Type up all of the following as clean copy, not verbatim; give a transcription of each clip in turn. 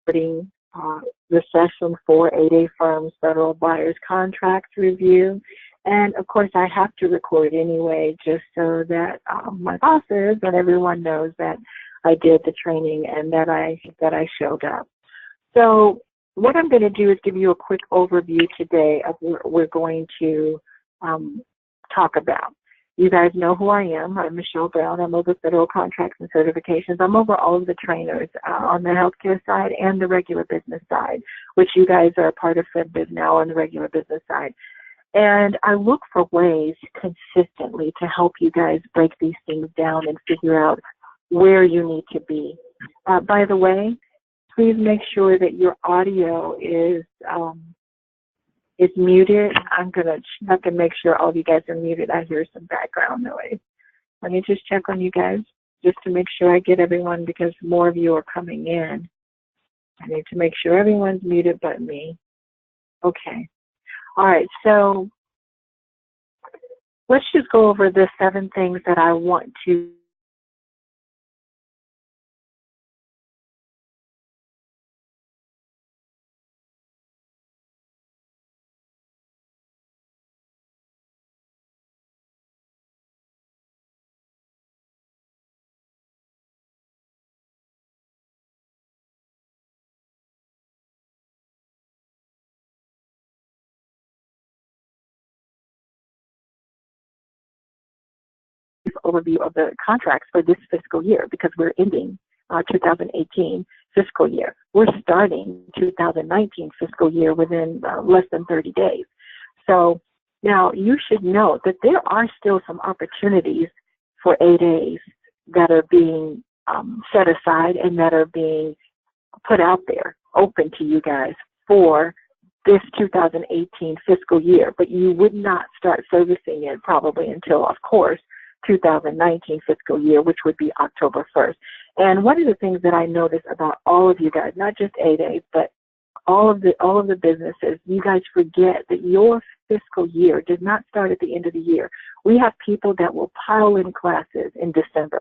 recording the session for 8A Firms Federal Buyers Contracts Review. And of course, I have to record anyway, just so that my bosses and everyone knows that I did the training and that I showed up. So what I'm going to do is give you a quick overview today of what we're going to talk about. You guys know who I am. I'm Michelle Brown. I'm over Federal Contracts and Certifications. I'm over all of the trainers on the healthcare side and the regular business side, which you guys are a part of FedBiz now on the regular business side. And I look for ways consistently to help you guys break these things down and figure out where you need to be. By the way, please make sure that your audio is muted. I'm going to check and make sure all of you guys are muted. I hear some background noise. Let me just check on you guys just to make sure I get everyone, because more of you are coming in. I need to make sure everyone's muted but me. Okay. All right, so let's just go over the 7 things that I want to overview of the contracts for this fiscal year, because we're ending 2018 fiscal year. We're starting 2019 fiscal year within less than 30 days. So now you should know that there are still some opportunities for 8As that are being set aside and that are being put out there, open to you guys for this 2018 fiscal year, but you would not start servicing it probably until, of course, 2019 fiscal year, which would be October 1st. And one of the things that I notice about all of you guys, not just 8As, but all of the businesses, you guys forget that your fiscal year does not start at the end of the year. We have people that will pile in classes in December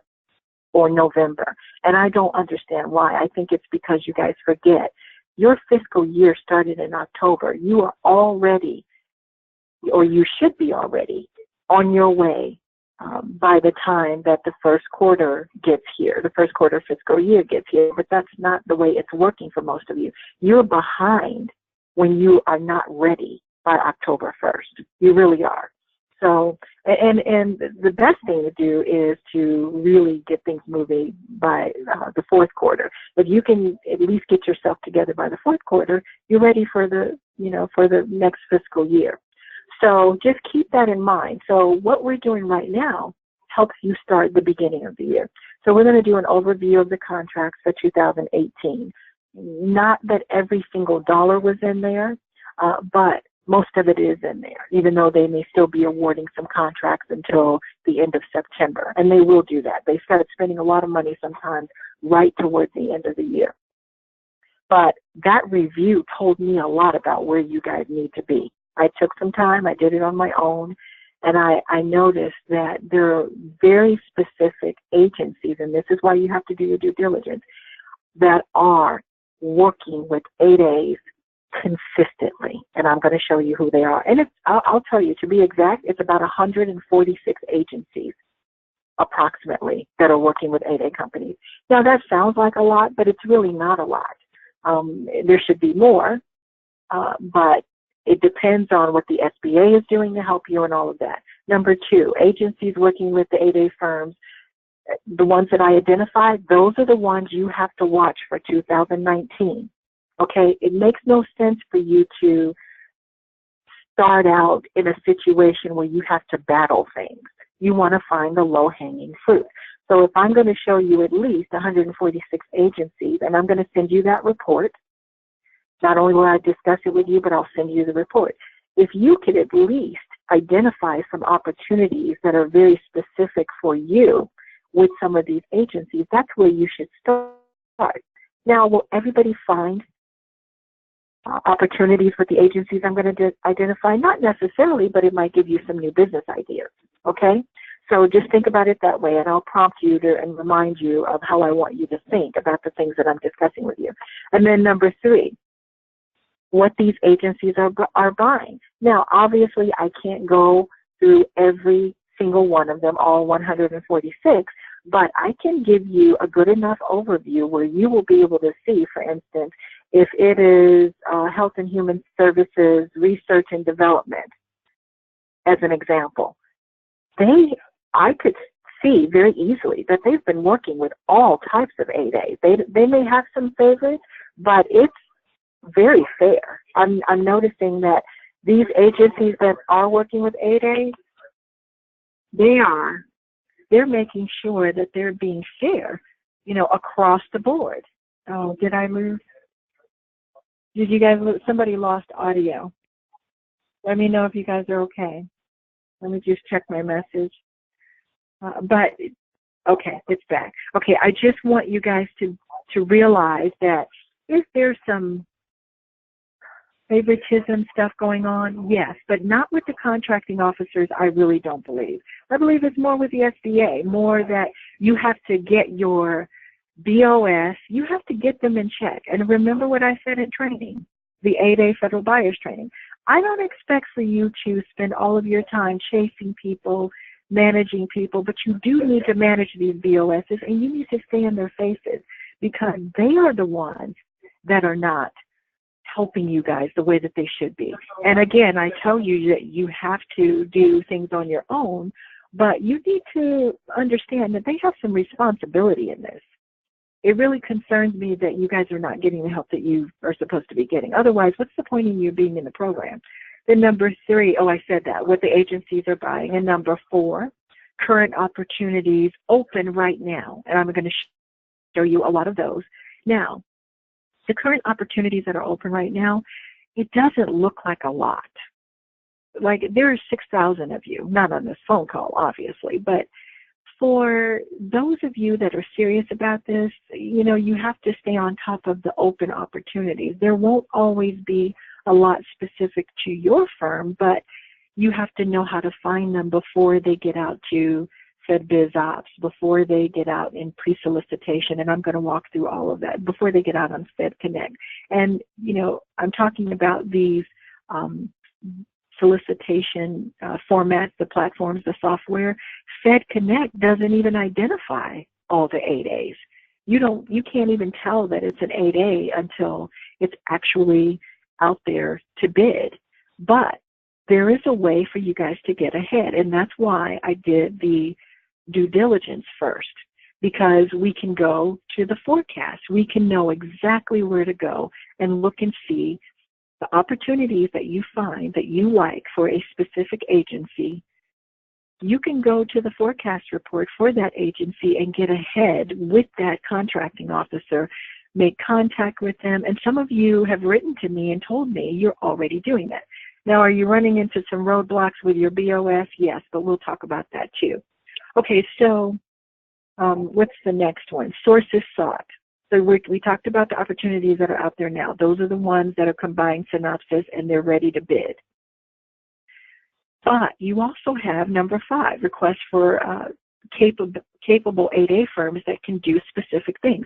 or November, and I don't understand why. I think it's because you guys forget. Your fiscal year started in October. You are already, or you should be already, on your way by the time that the first quarter gets here, the first quarter fiscal year gets here, but that's not the way it's working for most of you. You're behind when you are not ready by October 1st. You really are. So, and the best thing to do is to really get things moving by the fourth quarter. If you can at least get yourself together by the fourth quarter, you're ready for the, for the next fiscal year. So just keep that in mind. So what we're doing right now helps you start the beginning of the year. So we're going to do an overview of the contracts for 2018. Not that every single dollar was in there, but most of it is in there, even though they may still be awarding some contracts until the end of September. And they will do that. They start spending a lot of money sometimes right towards the end of the year. But that review told me a lot about where you guys need to be. I took some time, I did it on my own, and I noticed that there are very specific agencies, and this is why you have to do your due diligence, that are working with 8As consistently. And I'm going to show you who they are. And I'll tell you, to be exact, it's about 146 agencies approximately that are working with 8A companies. Now that sounds like a lot, but it's really not a lot. There should be more, but it depends on what the SBA is doing to help you and all of that. Number 2, agencies working with the 8A firms, the ones that I identified, those are the ones you have to watch for 2019. Okay? It makes no sense for you to start out in a situation where you have to battle things. You want to find the low-hanging fruit. So if I'm going to show you at least 146 agencies, and I'm going to send you that report, not only will I discuss it with you, but I'll send you the report. If you could at least identify some opportunities that are very specific for you with some of these agencies, that's where you should start. Now, will everybody find opportunities with the agencies I'm going to identify? Not necessarily, but it might give you some new business ideas, okay? So just think about it that way, and I'll prompt you to and remind you of how I want you to think about the things that I'm discussing with you. And then number 3, what these agencies are buying. Now, obviously, I can't go through every single one of them, all 146, but I can give you a good enough overview where you will be able to see, for instance, if it is Health and Human Services Research and Development, as an example. I could see very easily that they've been working with all types of 8A. They may have some favorites, but it's very fair. I'm noticing that these agencies that are working with 8A, they're making sure that they're being fair, across the board. Oh, did I lose? Did you guys lose? Somebody lost audio. Let me know if you guys are okay. Let me just check my message. Okay, it's back. Okay, I just want you guys to realize that if there's some favoritism stuff going on, yes, but not with the contracting officers. I really don't believe. I believe it's more with the SBA, more that you have to get your BOS, you have to get them in check. And remember what I said in training, the 8A federal buyers training. I don't expect for you to spend all of your time chasing people, managing people, but you do need to manage these BOSs, and you need to stay in their faces, because they are the ones that are not helping you guys the way that they should be. And again, I tell you that you have to do things on your own, but you need to understand that they have some responsibility in this. It really concerns me that you guys are not getting the help that you are supposed to be getting. Otherwise, what's the point in you being in the program? Then number 3, I said that, what the agencies are buying. And number 4, current opportunities open right now. And I'm going to show you a lot of those. Now, the current opportunities that are open right now, it doesn't look like a lot. Like, there are 6,000 of you, not on this phone call, obviously, but for those of you that are serious about this, you have to stay on top of the open opportunities. There won't always be a lot specific to your firm, but you have to know how to find them before they get out to Fed Biz Ops, before they get out in pre-solicitation, and I'm going to walk through all of that, before they get out on Fed Connect. And, I'm talking about these solicitation formats, the platforms, the software. Fed Connect doesn't even identify all the 8As. You can't even tell that it's an 8A until it's actually out there to bid. But there is a way for you guys to get ahead, and that's why I did the due diligence first, because we can go to the forecast. We can know exactly where to go and look and see the opportunities that you find that you like for a specific agency. You can go to the forecast report for that agency and get ahead with that contracting officer, make contact with them. And some of you have written to me and told me you're already doing that. Now, are you running into some roadblocks with your BOS? Yes, but we'll talk about that too. Okay, so what's the next one? Sources sought. So we talked about the opportunities that are out there now. Those are the ones that are combined synopsis and they're ready to bid. But you also have number 5, requests for capable 8A firms that can do specific things.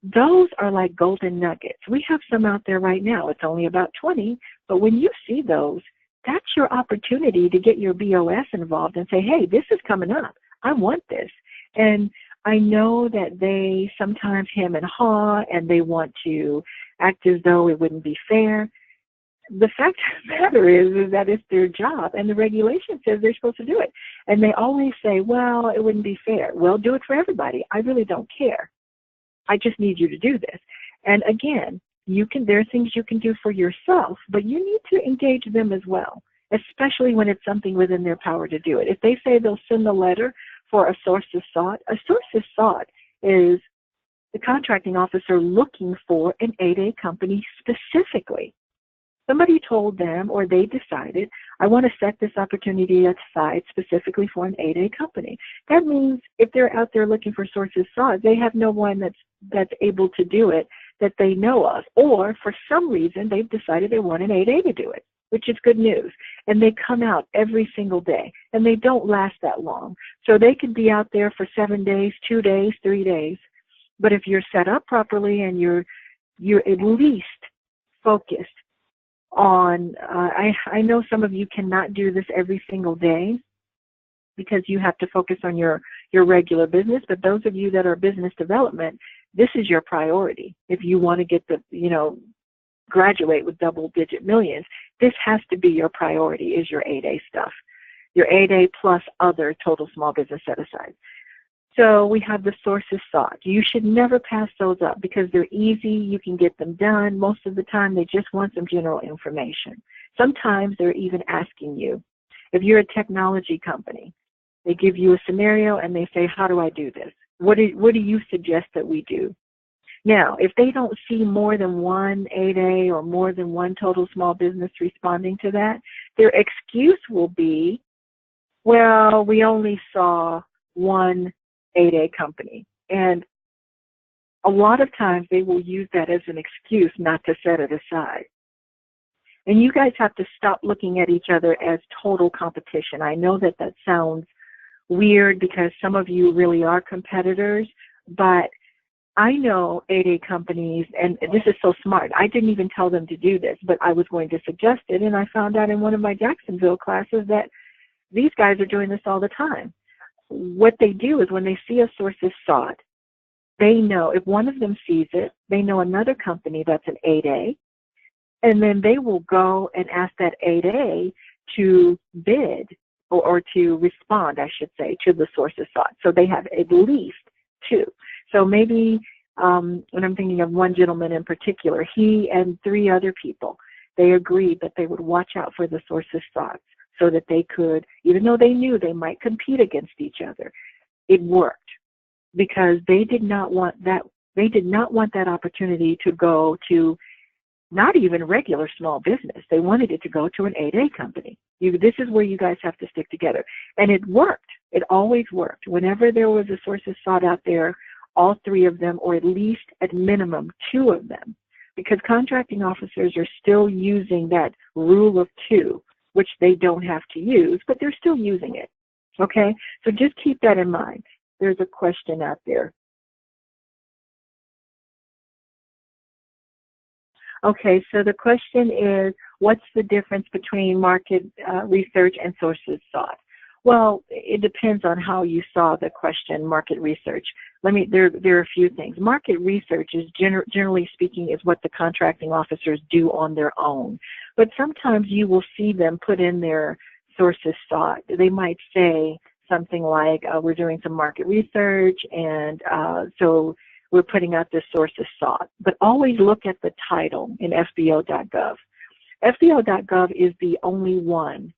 Those are like golden nuggets. We have some out there right now. It's only about 20, but when you see those, that's your opportunity to get your BOS involved and say, hey, this is coming up. I want this. And I know that they sometimes hem and haw and they want to act as though it wouldn't be fair. The fact of the matter is that it's their job, and the regulation says they're supposed to do it. And they always say, well, it wouldn't be fair. Well, do it for everybody. I really don't care. I just need you to do this. And again, there are things you can do for yourself, but you need to engage them as well, especially when it's something within their power to do it. If they say they'll send a letter for a sources sought is the contracting officer looking for an 8A company specifically. Somebody told them, or they decided, I want to set this opportunity aside specifically for an 8A company. That means if they're out there looking for sources sought, they have no one that's able to do it that they know of. Or for some reason, they've decided they want an 8A to do it. which is good news. And they come out every single day, and they don't last that long. So they could be out there for 7 days, 2 days, 3 days. But if you're set up properly and you're at least focused on, I know some of you cannot do this every single day because you have to focus on your regular business, but those of you that are business development, this is your priority. If you want to get the, graduate with double-digit millions, this has to be your priority, is your 8A stuff, your 8A plus other total small business set-aside. So we have the sources sought. You should never pass those up because they're easy. You can get them done. Most of the time, they just want some general information. Sometimes they're even asking you. If you're a technology company, they give you a scenario and they say, how do I do this? What do you suggest that we do? Now, if they don't see more than one 8A or more than one total small business responding to that, their excuse will be, well, we only saw one 8A company. And a lot of times they will use that as an excuse not to set it aside. And you guys have to stop looking at each other as total competition. I know that sounds weird because some of you really are competitors, but I know 8A companies, and this is so smart. I didn't even tell them to do this, but I was going to suggest it, and I found out in one of my Jacksonville classes that these guys are doing this all the time. What they do is when they see a source is sought, they know, if one of them sees it, they know another company that's an 8A, and then they will go and ask that 8A to bid or to respond, I should say, to the source is sought. So they have at least two. So maybe, when I'm thinking of one gentleman in particular, he and 3 other people, they agreed that they would watch out for the sources sought so that they could, even though they knew they might compete against each other, it worked because they did not want that opportunity to go to not even regular small business. They wanted it to go to an 8A company. This is where you guys have to stick together. And it worked. It always worked. Whenever there was a sources sought out there, all 3 of them, or at least at minimum 2 of them, because contracting officers are still using that rule of 2, which they don't have to use, but they're still using it. Okay? So just keep that in mind. There's a question out there. Okay, so the question is, what's the difference between market research and sources sought? Well, it depends on how you saw the question, market research. There are a few things. Market research is generally speaking is what the contracting officers do on their own. But sometimes you will see them put in their sources sought. They might say something like, we're doing some market research, and so we're putting out this sources sought. But always look at the title in FBO.gov. FBO.gov is the only one,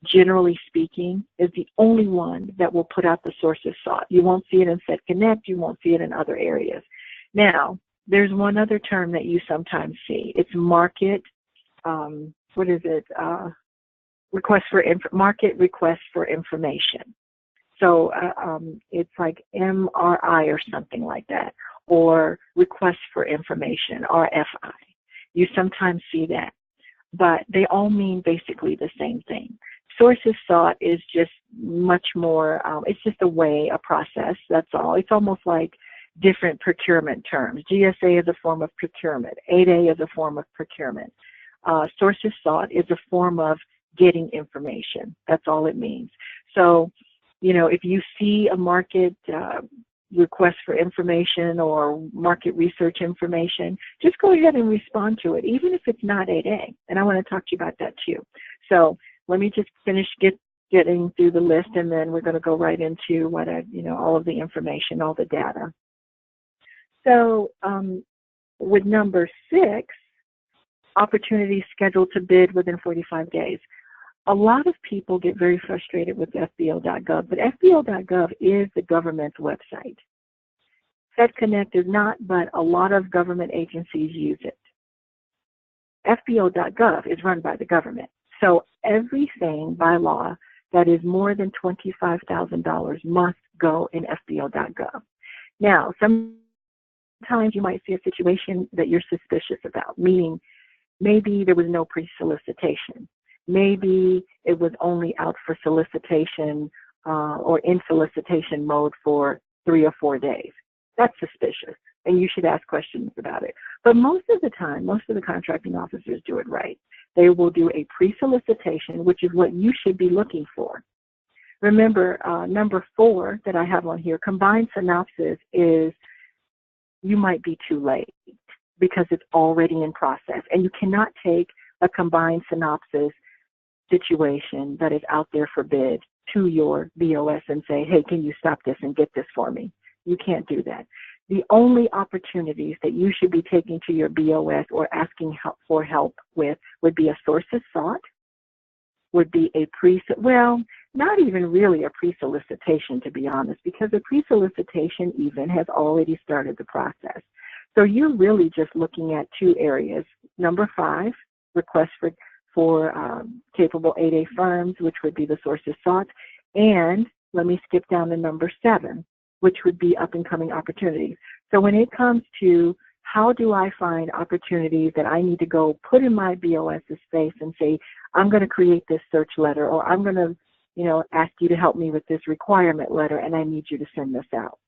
generally speaking, is the only one that will put out the sources sought. You won't see it in Set Connect. You won't see it in other areas. Now, there's one other term that you sometimes see. It's market, market request for information. So it's like MRI or something like that, or request for information, RFI. You sometimes see that, but they all mean basically the same thing. Sources sought is just much more, it's just a process, that's all. It's almost like different procurement terms. GSA is a form of procurement. 8A is a form of procurement. Sources sought is a form of getting information. That's all it means. So, if you see a market request for information or market research information, just go ahead and respond to it, even if it's not 8A. And I want to talk to you about that too. So let me just finish getting through the list, and then we're going to go right into all of the information, all the data. So with number 6, opportunities scheduled to bid within 45 days. A lot of people get very frustrated with FBO.gov, but FBO.gov is the government's website. FedConnect is not, but a lot of government agencies use it. FBO.gov is run by the government. So everything by law that is more than $25,000 must go in FBO.gov. Now, sometimes you might see a situation that you're suspicious about, meaning Maybe there was no pre-solicitation. Maybe it was only out for solicitation or in solicitation mode for 3 or 4 days. That's suspicious, and you should ask questions about it. But most of the time, most of the contracting officers do it right. They will do a pre-solicitation, which is what you should be looking for. Remember, number 4 that I have on here, combined synopsis, is you might be too late because it's already in process. And you cannot take a combined synopsis situation that is out there for bid to your BOS and say, hey, can you stop this and get this for me? You can't do that. The only opportunities that you should be taking to your BOS or asking for help with would be a sources sought, would be a not even really a pre-solicitation, to be honest, because a pre-solicitation even has already started the process. So you're really just looking at 2 areas. Number 5, requests for capable 8A firms, which would be the sources sought. And let me skip down to number 7, which would be up-and-coming opportunities. So when it comes to how do I find opportunities that I need to go put in my BOS's face and say, I'm going to create this search letter, or I'm going to, ask you to help me with this requirement letter, and I need you to send this out.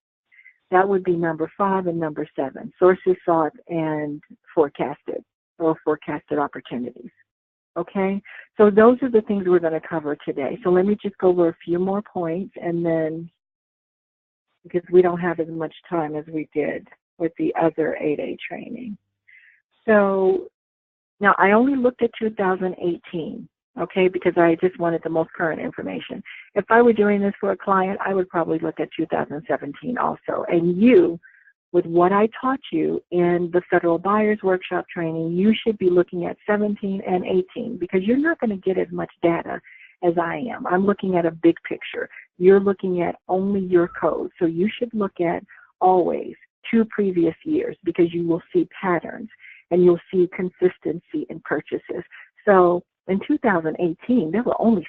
That would be number 5 and number 7, sources sought and forecasted opportunities. Okay, so those are the things we're going to cover today. So let me just go over a few more points, and then, because we don't have as much time as we did with the other 8A training. So now I only looked at 2018, okay, because I just wanted the most current information. If I were doing this for a client, I would probably look at 2017 also. And you, with what I taught you in the Federal Buyers Workshop training, you should be looking at 17 and 18 because you're not going to get as much data as I am. I'm looking at a big picture. You're looking at only your code. So you should look at always 2 previous years because you will see patterns and you'll see consistency in purchases. So in 2018, there were only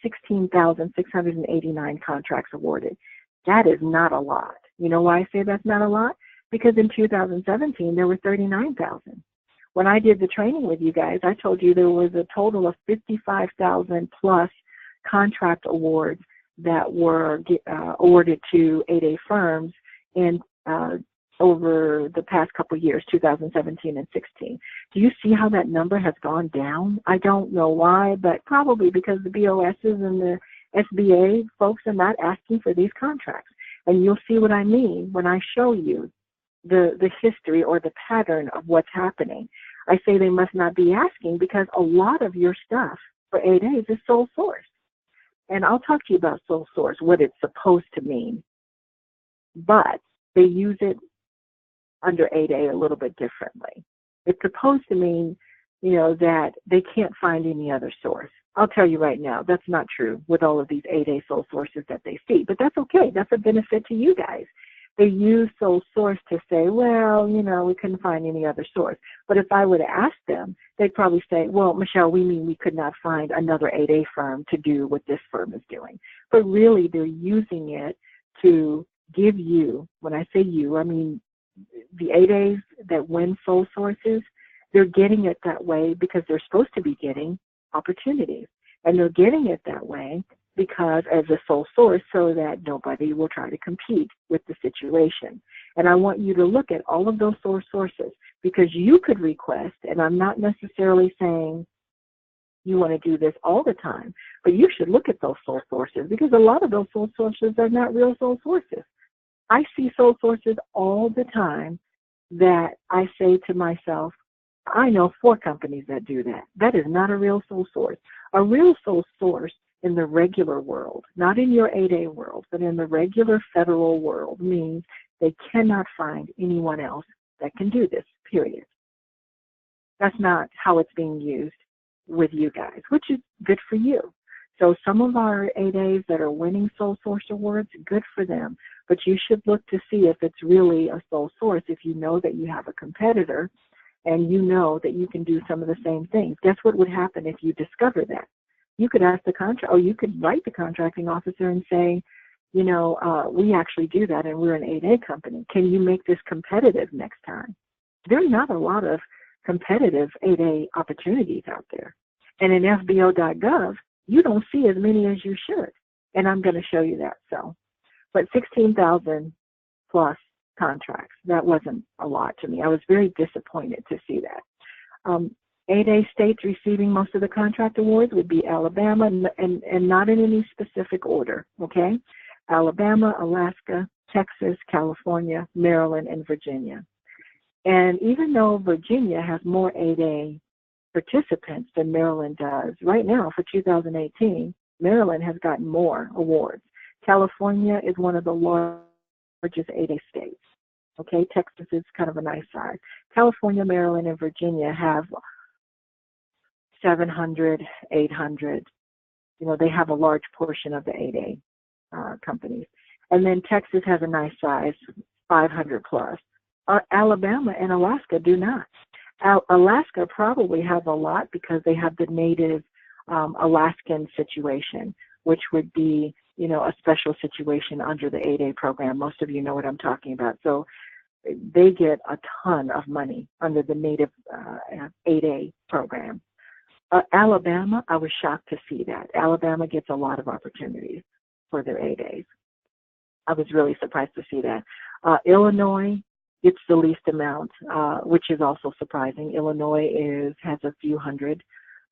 16,689 contracts awarded. That is not a lot. You know why I say that's not a lot? Because in 2017, there were 39,000. When I did the training with you guys, I told you there was a total of 55,000 plus contract awards that were awarded to 8A firms in over the past couple of years, 2017 and 16. Do you see how that number has gone down? I don't know why, but probably because the BOSs and the SBA folks are not asking for these contracts. And you'll see what I mean when I show you the history or the pattern of what's happening. I say they must not be asking because a lot of your stuff for 8As is sole source. And I'll talk to you about sole source, what it's supposed to mean. But they use it under 8A a little bit differently. It's supposed to mean, that they can't find any other source. I'll tell you right now, that's not true with all of these 8A sole sources that they see. But that's okay. That's a benefit to you guys. They use sole source to say, well, we couldn't find any other source. But if I were to ask them, they'd probably say, well, Michelle, we mean we could not find another 8A firm to do what this firm is doing. But really, they're using it to give you, when I say you, I mean the 8As that win sole sources, they're getting it that way because they're supposed to be getting opportunities. And they're getting it that way because as a sole source so that nobody will try to compete with the situation. And I want you to look at all of those sources because you could request, and I'm not necessarily saying you want to do this all the time, but you should look at those sole sources because a lot of those sole sources are not real sole sources. I see sole sources all the time that I say to myself, I know 4 companies that do that. That is not a real sole source. A real sole source in the regular world, not in your 8A world, but in the regular federal world means they cannot find anyone else that can do this, period. That's not how it's being used with you guys, which is good for you. So some of our 8As that are winning sole source awards, good for them. But you should look to see if it's really a sole source if you know that you have a competitor and you know that you can do some of the same things. Guess what would happen if you discover that? You could ask the you could write the contracting officer and say, we actually do that and we're an 8A company. Can you make this competitive next time? There are not a lot of competitive 8A opportunities out there. And in FBO.gov, you don't see as many as you should. And I'm going to show you that. But 16,000 plus contracts, that wasn't a lot to me. I was very disappointed to see that. 8A states receiving most of the contract awards would be Alabama, and not in any specific order, okay? Alabama, Alaska, Texas, California, Maryland, and Virginia. And even though Virginia has more 8A participants than Maryland does, right now for 2018, Maryland has gotten more awards. California is one of the largest 8A states. Okay, Texas is kind of a nice size. California, Maryland, and Virginia have 700, 800. They have a large portion of the 8A companies. And then Texas has a nice size, 500 plus. Alabama and Alaska do not. Alaska probably has a lot because they have the native Alaskan situation, which would be, a special situation under the 8A program. Most of you know what I'm talking about. So they get a ton of money under the native 8A program. Alabama, I was shocked to see that. Alabama gets a lot of opportunities for their 8As. I was really surprised to see that. Illinois gets the least amount, which is also surprising. Illinois has a few hundred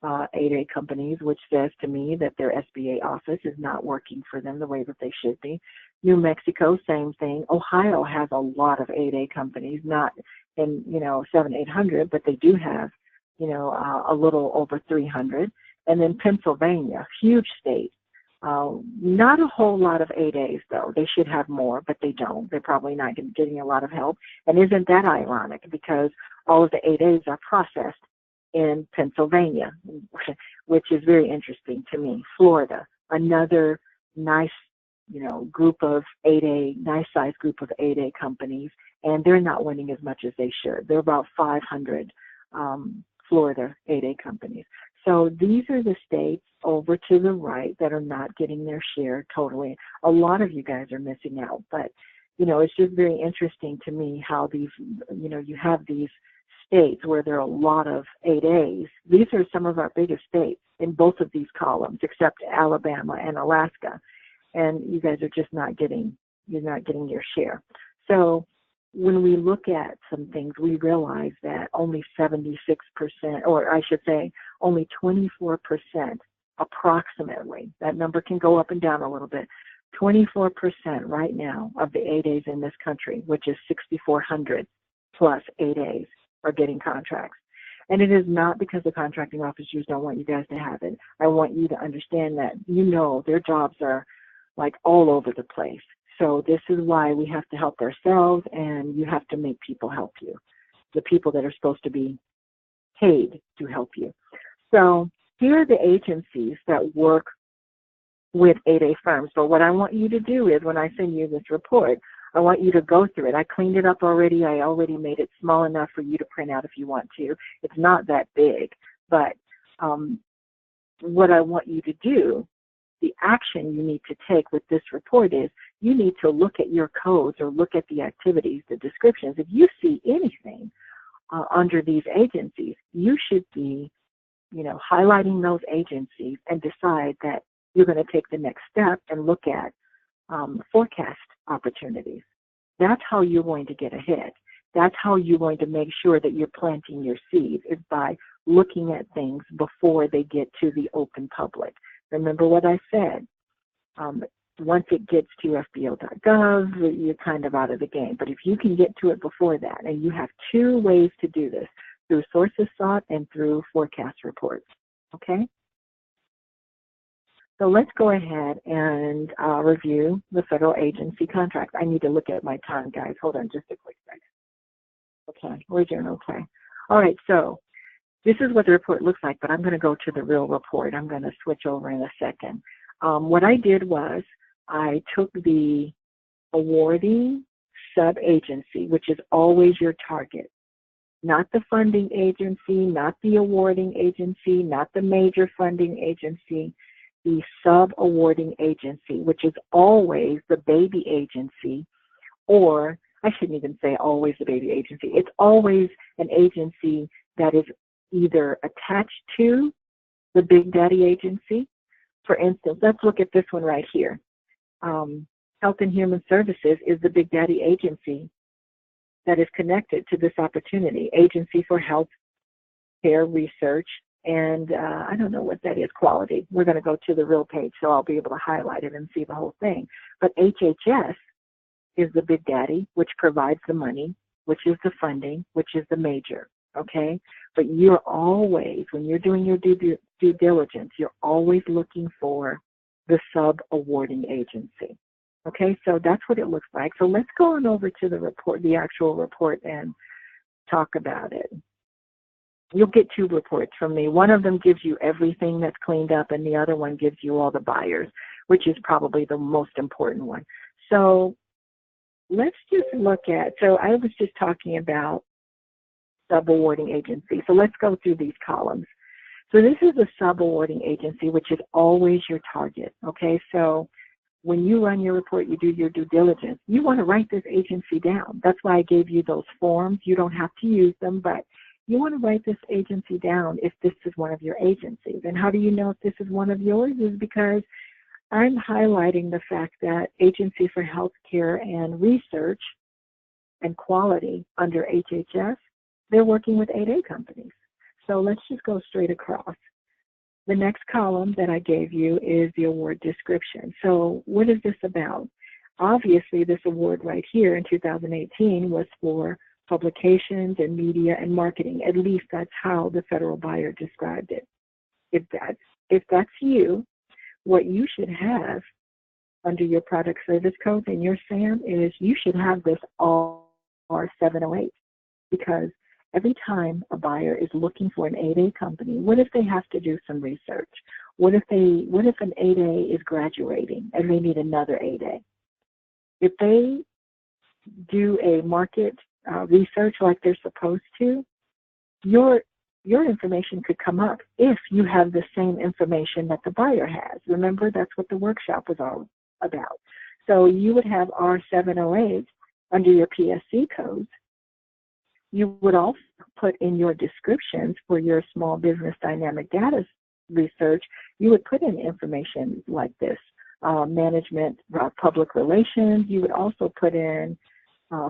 8A companies, which says to me that their SBA office is not working for them the way that they should be. New Mexico, same thing. Ohio has a lot of 8A companies, not in 700-800, but they do have a little over 300. And then Pennsylvania, huge state. Not a whole lot of 8As, though. They should have more, but they don't. They're probably not getting a lot of help. And isn't that ironic? Because all of the 8As are processed in Pennsylvania, which is very interesting to me. Florida, another nice, group of 8A, nice size group of 8A companies, and they're not winning as much as they should. They're about 500 Florida 8A companies. So these are the states over to the right that are not getting their share totally. A lot of you guys are missing out, but, it's just very interesting to me how these, you have these states where there are a lot of 8As. These are some of our biggest states in both of these columns, except Alabama and Alaska. And you guys are just not getting your share. So when we look at some things, we realize that only 76%, or I should say only 24% approximately, that number can go up and down a little bit, 24% right now of the 8As in this country, which is 6,400 plus 8As, are getting contracts. And it is not because the contracting officers don't want you guys to have it. I want you to understand that, their jobs are like all over the place. So this is why we have to help ourselves, and you have to make people help you, the people that are supposed to be paid to help you. So here are the agencies that work with 8A firms. But what I want you to do is when I send you this report, I want you to go through it. I cleaned it up already. I already made it small enough for you to print out if you want to. It's not that big. But what I want you to do, the action you need to take with this report is you need to look at your codes or look at the activities, the descriptions. If you see anything under these agencies, you should be, highlighting those agencies and decide that you're going to take the next step and look at forecast opportunities. That's how you're going to get ahead. That's how you're going to make sure that you're planting your seeds, is by looking at things before they get to the open public. Remember what I said. Once it gets to FBO.gov, you're kind of out of the game. But if you can get to it before that, and you have two ways to do this, through sources sought and through forecast reports, okay? So let's go ahead and review the federal agency contracts. I need to look at my time, guys. Hold on just a quick second. Okay, we're doing okay. All right, so this is what the report looks like, but I'm going to go to the real report. I'm going to switch over in a second. What I did was I took the awarding sub-agency, which is always your target, not the funding agency, not the awarding agency, not the major funding agency, the sub-awarding agency, which is always the baby agency, or I shouldn't even say always the baby agency. It's always an agency that is either attached to the Big Daddy agency. For instance, let's look at this one right here. Health and Human Services is the Big Daddy agency that is connected to this opportunity, Agency for Health Care Research, and I don't know what that is, quality. We're going to go to the real page, so I'll be able to highlight it and see the whole thing. But HHS is the Big Daddy, which provides the money, which is the funding, which is the major, okay? But you're always, when you're doing your due diligence, you're always looking for the sub-awarding agency, okay? So that's what it looks like. So let's go on over to the report, the actual report, and talk about it. You'll get two reports from me. One of them gives you everything that's cleaned up, and the other one gives you all the buyers, which is probably the most important one. So let's just look at, so I was just talking about sub-awarding agency. So let's go through these columns. So this is a sub-awarding agency, which is always your target, okay? So when you run your report, you do your due diligence, you want to write this agency down. That's why I gave you those forms. You don't have to use them, but you want to write this agency down if this is one of your agencies. And how do you know if this is one of yours? Is because I'm highlighting the fact that Agency for Healthcare and Research and Quality under HHS, they're working with 8A companies. So let's just go straight across. The next column that I gave you is the award description. So what is this about? Obviously, this award right here in 2018 was for publications and media and marketing. At least that's how the federal buyer described it. If that's you, what you should have under your product service codes and your SAM is you should have this R708, because every time a buyer is looking for an 8A company, what if they have to do some research? What if an 8A is graduating and they need another 8A? If they do a market research like they're supposed to, your information could come up if you have the same information that the buyer has. Remember, that's what the workshop was all about. So you would have R708 under your PSC codes. You would also put in your descriptions for your small business dynamic data research, you would put in information like this, management, public relations. You would also put in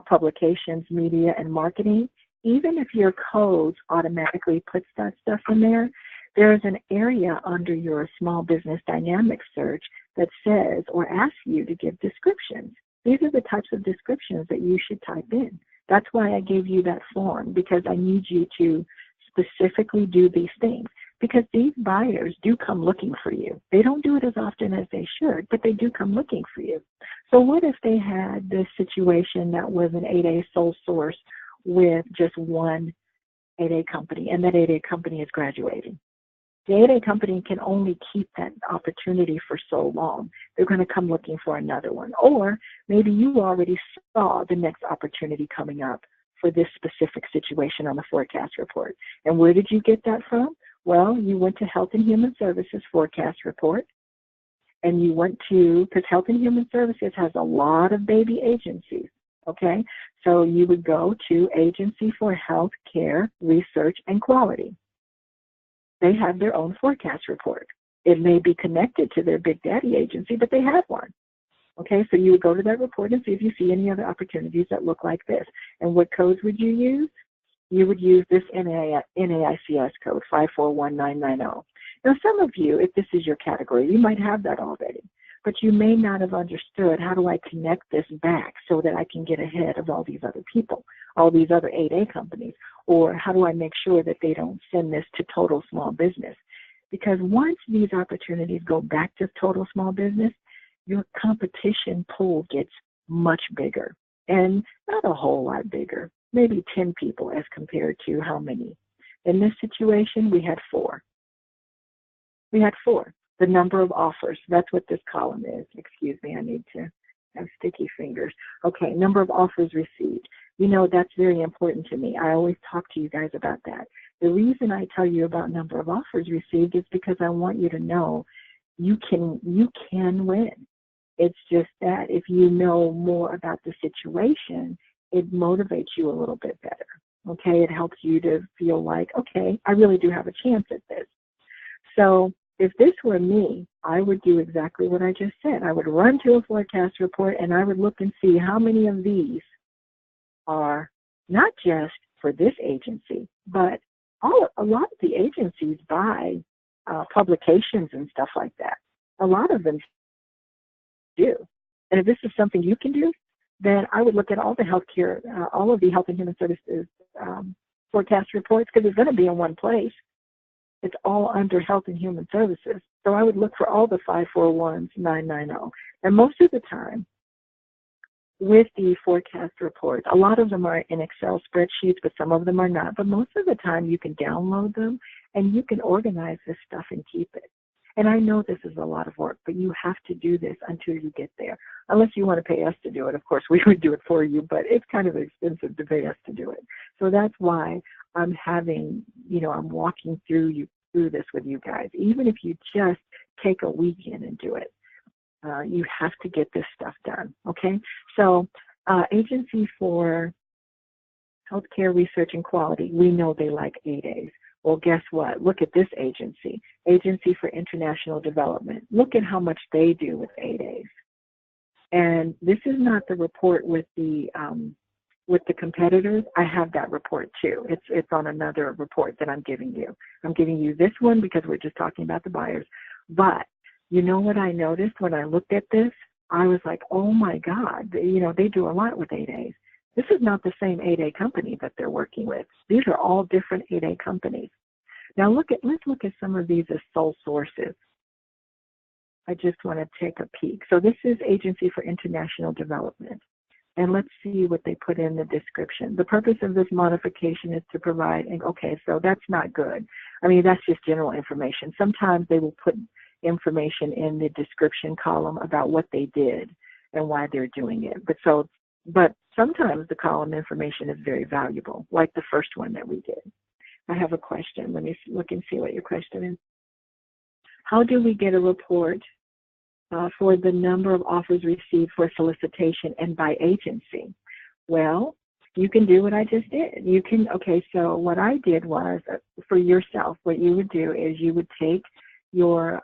publications, media, and marketing. Even if your codes automatically puts that stuff in there, there's an area under your small business dynamics search that says or asks you to give descriptions. These are the types of descriptions that you should type in. That's why I gave you that form, because I need you to specifically do these things, because these buyers do come looking for you. They don't do it as often as they should, but they do come looking for you. So what if they had this situation that was an 8A sole source with just one 8A company, and that 8A company is graduating? The 8A company can only keep that opportunity for so long. They're going to come looking for another one. Or maybe you already saw the next opportunity coming up for this specific situation on the forecast report. And where did you get that from? Well, you went to Health and Human Services forecast report, and you went to, because Health and Human Services has a lot of baby agencies, okay? So you would go to Agency for Health Care, Research, and Quality. They have their own forecast report. It may be connected to their Big Daddy agency, but they have one. Okay, so you would go to that report and see if you see any other opportunities that look like this. And what codes would you use? You would use this NAICS code, 541990. Now, some of you, if this is your category, you might have that already, but you may not have understood how do I connect this back so that I can get ahead of all these other people, all these other 8A companies, or how do I make sure that they don't send this to total small business? Because once these opportunities go back to total small business, your competition pool gets much bigger, and not a whole lot bigger, maybe 10 people as compared to how many? In this situation, we had 4. We had 4. The number of offers, that's what this column is. Excuse me, I need to have sticky fingers. Okay, number of offers received. You know, that's very important to me. I always talk to you guys about that. The reason I tell you about number of offers received is because I want you to know you can win. It's just that if you know more about the situation, it motivates you a little bit better, Okay, it helps you to feel like, okay, I really do have a chance at this. So if this were me, I would do exactly what I just said. I would run to a forecast report and I would look and see how many of these are not just for this agency, but a lot of the agencies buy publications and stuff like that. A lot of them do. And if this is something you can do, then I would look at all the healthcare, all of the Health and Human Services forecast reports, because it's going to be in one place. It's all under Health and Human Services. So I would look for all the 541s, 990. And most of the time, with the forecast reports, a lot of them are in Excel spreadsheets, but some of them are not. But most of the time, you can download them, and you can organize this stuff and keep it. And I know this is a lot of work, but you have to do this until you get there. Unless you want to pay us to do it. Of course, we would do it for you, but it's kind of expensive to pay us to do it. So that's why I'm having, I'm walking through this with you guys. Even if you just take a weekend and do it, you have to get this stuff done, okay? So Agency for Healthcare Research and Quality, we know they like A-Days. Well, guess what? Look at this agency, Agency for International Development. Look at how much they do with A-Days. And this is not the report with the competitors. I have that report too. It's on another report that I'm giving you. I'm giving you this one because we're just talking about the buyers. But you know what I noticed when I looked at this? I was like, oh my God, they do a lot with A-Days. This is not the same 8A company that they're working with. These are all different 8A companies. Now let's look at some of these as sole sources. I just want to take a peek. So this is Agency for International Development. And let's see what they put in the description. The purpose of this modification is to provide, okay, so that's not good. I mean, that's just general information. Sometimes they will put information in the description column about what they did and why they're doing it. But sometimes the column information is very valuable, like the first one that we did. I have a question. Let me look and see what your question is. How do we get a report for the number of offers received for solicitation and by agency? Well, you can do what I just did. So what I did was, for yourself, what you would do is you would take your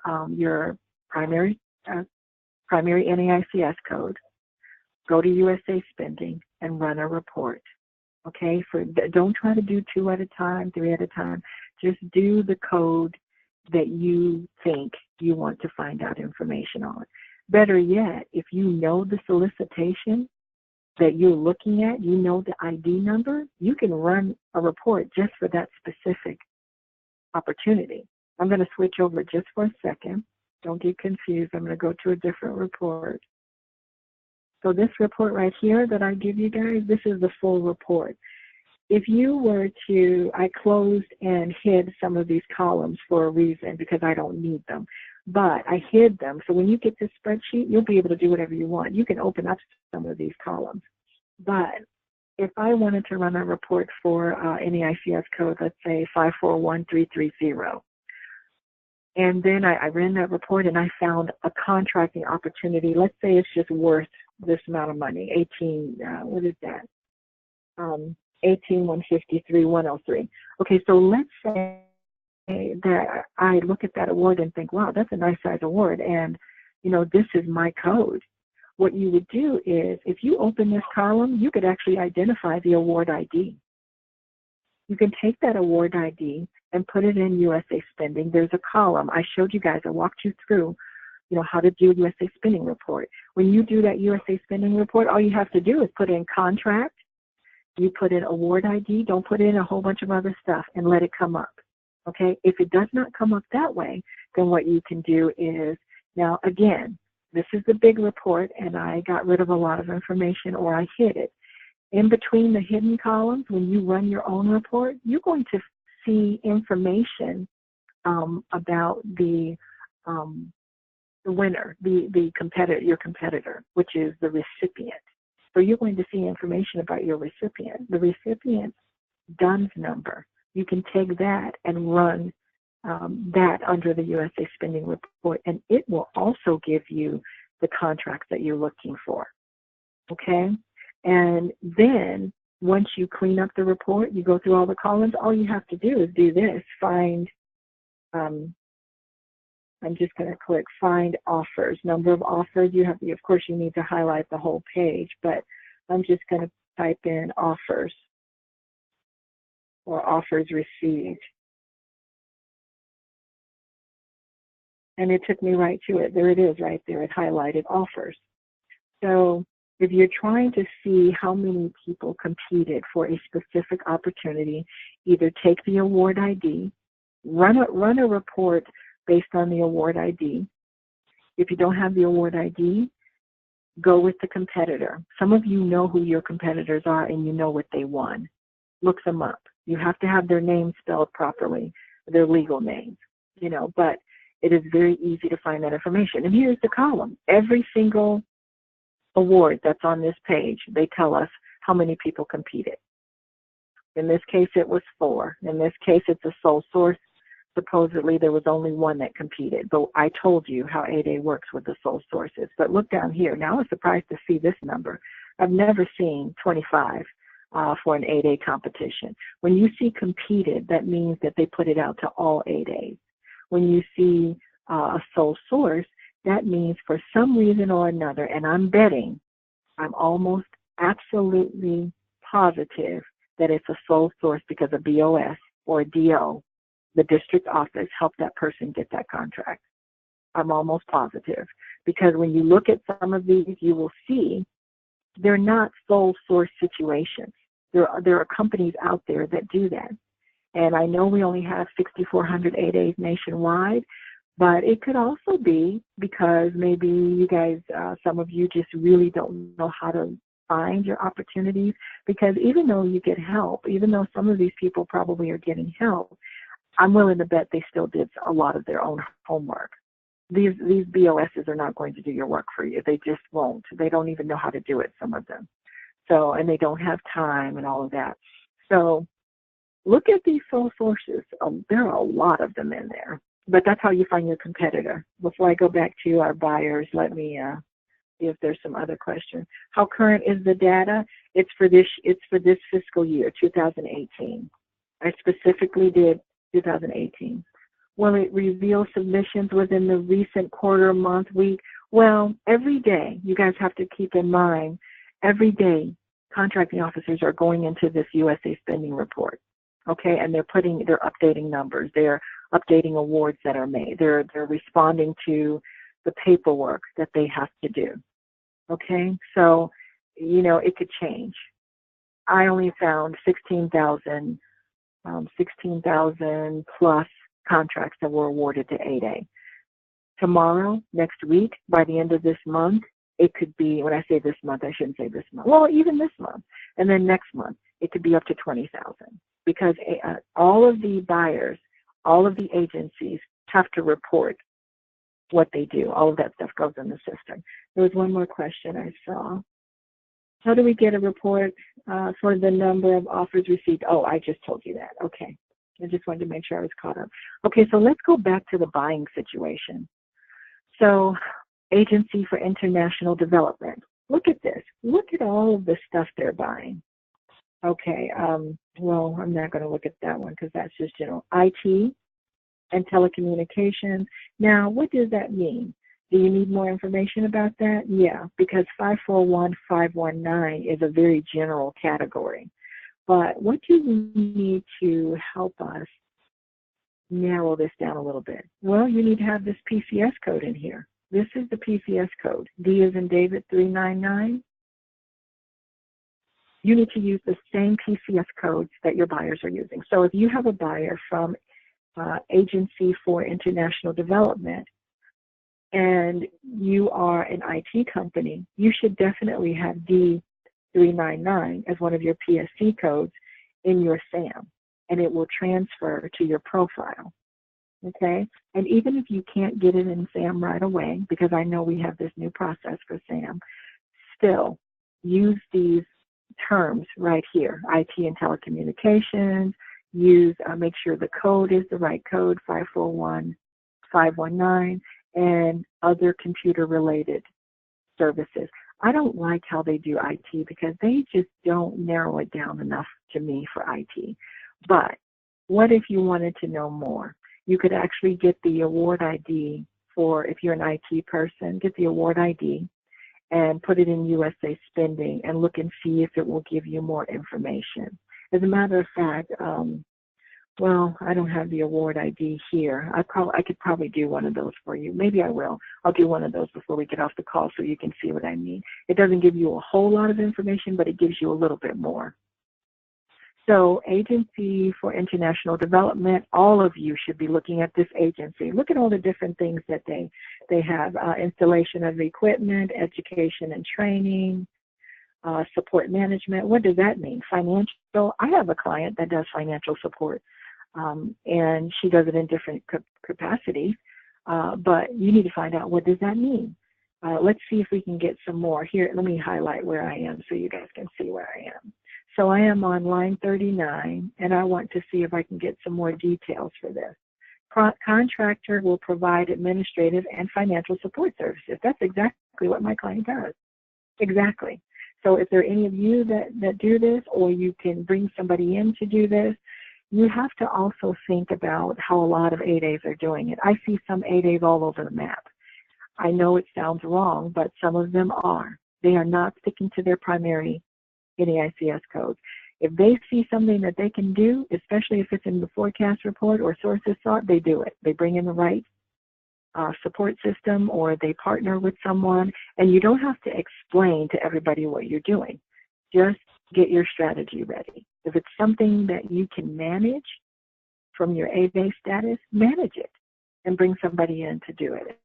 primary NAICS code, go to USA Spending, and run a report. Okay, don't try to do 2 at a time, 3 at a time. Just do the code that you think you want to find out information on. Better yet, if you know the solicitation that you're looking at, you know the ID number, you can run a report just for that specific opportunity. I'm going to switch over just for a second. Don't get confused. I'm going to go to a different report. So this report right here that I give you guys, this is the full report. If you were to, I closed and hid some of these columns for a reason because I don't need them, but I hid them. So when you get this spreadsheet, you'll be able to do whatever you want. You can open up some of these columns. But if I wanted to run a report for NAICS code, let's say 541330, and then I ran that report and I found a contracting opportunity. Let's say it's just worth this amount of money, 18,153,103. Okay, so let's say that I look at that award and think, wow, that's a nice size award, and this is my code. What you would do is, if you open this column, you could actually identify the award ID. You can take that award ID and put it in USA Spending. There's a column. I showed you guys, I walked you through, how to do a USA Spending report. When you do that USA Spending report, all you have to do is put in contract, you put in award ID, don't put in a whole bunch of other stuff, and let it come up, okay? If it does not come up that way, then what you can do is, now again, this is the big report, and I got rid of a lot of information, or I hid it. In between the hidden columns, when you run your own report, you're going to see information about the winner, the competitor, your competitor, which is the recipient. So you're going to see information about your recipient. The recipient's DUNS number. You can take that and run that under the USA Spending report, and it will also give you the contracts that you're looking for. Okay? And then once you clean up the report, you go through all the columns, all you have to do is do this, find, I'm just going to click find offers, number of offers. You have, of course, you need to highlight the whole page, but I'm just going to type in offers or offers received. And it took me right to it. There it is right there. It highlighted offers. So if you're trying to see how many people competed for a specific opportunity, either take the award ID, run a report based on the award ID. If you don't have the award ID, go with the competitor. Some of you know who your competitors are and you know what they won. Look them up. You have to have their names spelled properly, their legal names, you know, but it is very easy to find that information. And here's the column. Every single award that's on this page, they tell us how many people competed. In this case, it was 4. In this case, it's a sole source. Supposedly, there was only 1 that competed. But I told you how 8A works with the sole sources. But look down here. Now I was surprised to see this number. I've never seen 25 for an 8A competition. When you see competed, that means that they put it out to all 8As. When you see a sole source, that means for some reason or another, and I'm betting, I'm almost absolutely positive that it's a sole source because a BOS or a DO, the district office, helped that person get that contract. I'm almost positive. Because when you look at some of these, you will see they're not sole source situations. There are companies out there that do that. And I know we only have 6,400 8As nationwide, but it could also be because maybe you guys, some of you just really don't know how to find your opportunities, because even though you get help, even though some of these people probably are getting help, I'm willing to bet they still did a lot of their own homework. These BOSs are not going to do your work for you. They just won't. They don't even know how to do it, some of them. So, and they don't have time and all of that. So look at these sole sources. There are a lot of them in there, but that's how you find your competitor. Before I go back to our buyers, let me see if there's some other questions. How current is the data? It's for this fiscal year, 2018. I specifically did 2018. Will it reveal submissions within the recent quarter, month, week? Well, every day, you guys have to keep in mind, every day, contracting officers are going into this USA spending report. Okay, and they're updating numbers. They're updating awards that are made. They're responding to the paperwork that they have to do. Okay, so, you know, it could change. I only found 16,000 plus contracts that were awarded to 8A. Tomorrow, next week, by the end of this month, it could be, when I say this month, I shouldn't say this month. Well, even this month. And then next month, it could be up to 20,000. Because all of the buyers, all of the agencies have to report what they do. All of that stuff goes in the system. There was one more question I saw. How do we get a report for the number of offers received? Oh, I just told you that. Okay. I just wanted to make sure I was caught up. Okay, so let's go back to the buying situation. So, Agency for International Development. Look at this. Look at all of the stuff they're buying. Okay, well, I'm not going to look at that one because that's just general. IT and telecommunications. Now, what does that mean? Do you need more information about that? Yeah, because 541-519 is a very general category. But what do we need to help us narrow this down a little bit? Well, you need to have this PCS code in here. This is the PCS code. D as in David 399. You need to use the same PCS codes that your buyers are using. So if you have a buyer from Agency for International Development and you are an IT company, you should definitely have D399 as one of your PSC codes in your SAM, and it will transfer to your profile. Okay? And even if you can't get it in SAM right away, because I know we have this new process for SAM, still use these terms right here, IT and telecommunications, make sure the code is the right code, 541-519, and other computer-related services. I don't like how they do IT because they just don't narrow it down enough to me for IT. But what if you wanted to know more? You could actually get the award ID for, if you're an IT person, get the award ID and put it in USA spending and look and see if it will give you more information. As a matter of fact, well, I don't have the award ID here. I could probably do one of those for you. Maybe I will. I'll do one of those before we get off the call so you can see what I mean. It doesn't give you a whole lot of information, but it gives you a little bit more. So Agency for International Development, all of you should be looking at this agency. Look at all the different things that they have. Installation of equipment, education and training, support management. What does that mean? Financial. I have a client that does financial support, and she does it in different capacities, but you need to find out, what does that mean? Let's see if we can get some more. Here, let me highlight where I am so you guys can see where I am. So I am on line 39, and I want to see if I can get some more details for this. Contractor will provide administrative and financial support services. That's exactly what my client does. Exactly. So if there are any of you that do this, or you can bring somebody in to do this, you have to also think about how a lot of 8As are doing it. I see some 8As all over the map. I know it sounds wrong, but some of them are. They are not sticking to their primary NAICS codes. If they see something that they can do, especially if it's in the forecast report or sources sought, they do it. They bring in the right support system, or they partner with someone, and you don't have to explain to everybody what you're doing. Just get your strategy ready. If it's something that you can manage from your A-base status, manage it and bring somebody in to do it.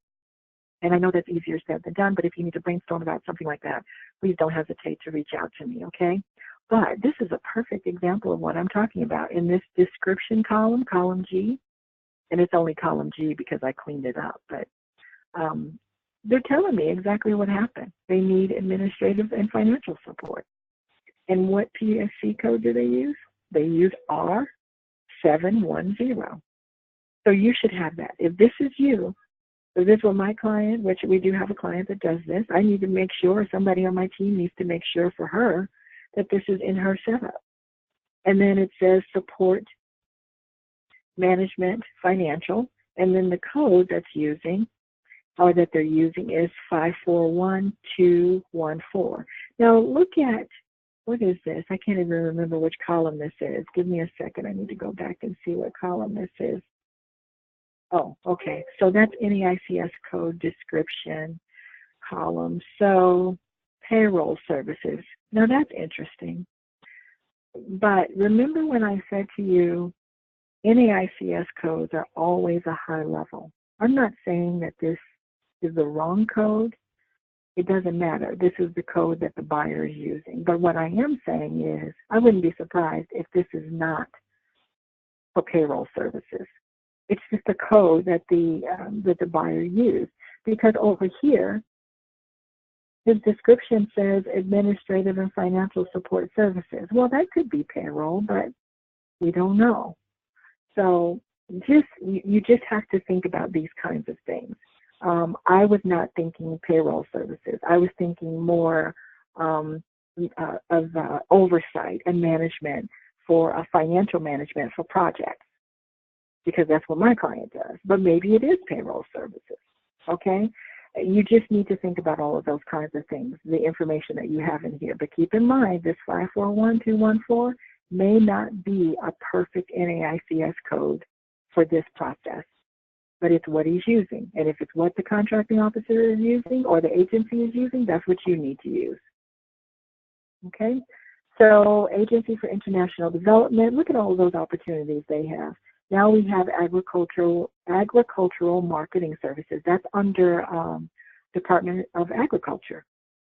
And I know that's easier said than done, but if you need to brainstorm about something like that, please don't hesitate to reach out to me, okay? But this is a perfect example of what I'm talking about. In this description column, column G, and it's only column G because I cleaned it up, but they're telling me exactly what happened. They need administrative and financial support. And what PSC code do they use? They use R710. So you should have that. If this is you, if this were my client, which we do have a client that does this, I need to make sure, somebody on my team needs to make sure for her that this is in her setup. And then it says support management financial, and then the code that's using, or that they're using, is 541214. Now look at, what is this? I can't even remember which column this is. Give me a second. I need to go back and see what column this is. Oh, okay. So that's NAICS code description column. So payroll services. Now that's interesting. But remember when I said to you, NAICS codes are always a high level. I'm not saying that this is the wrong code. It doesn't matter. This is the code that the buyer is using. But what I am saying is, I wouldn't be surprised if this is not for payroll services. It's just a code that the buyer used. Because over here, his description says administrative and financial support services. Well, that could be payroll, but we don't know. So you just have to think about these kinds of things. I was not thinking payroll services. I was thinking more of oversight and management for financial management for projects, because that's what my client does. But maybe it is payroll services, okay? You just need to think about all of those kinds of things, the information that you have in here. But keep in mind, this 541214 may not be a perfect NAICS code for this process, but it's what he's using. And if it's what the contracting officer is using or the agency is using, that's what you need to use. Okay? So Agency for International Development, look at all of those opportunities they have. Now we have agricultural marketing services. That's under Department of Agriculture.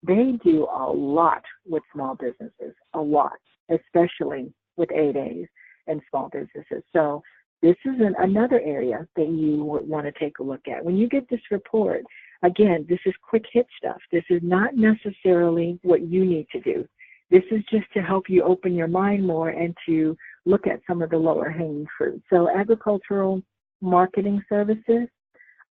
They do a lot with small businesses, a lot, especially with 8As and small businesses. So this is another area that you would want to take a look at. When you get this report, again, this is quick hit stuff. This is not necessarily what you need to do. This is just to help you open your mind more and to look at some of the lower hanging fruit. So agricultural marketing services,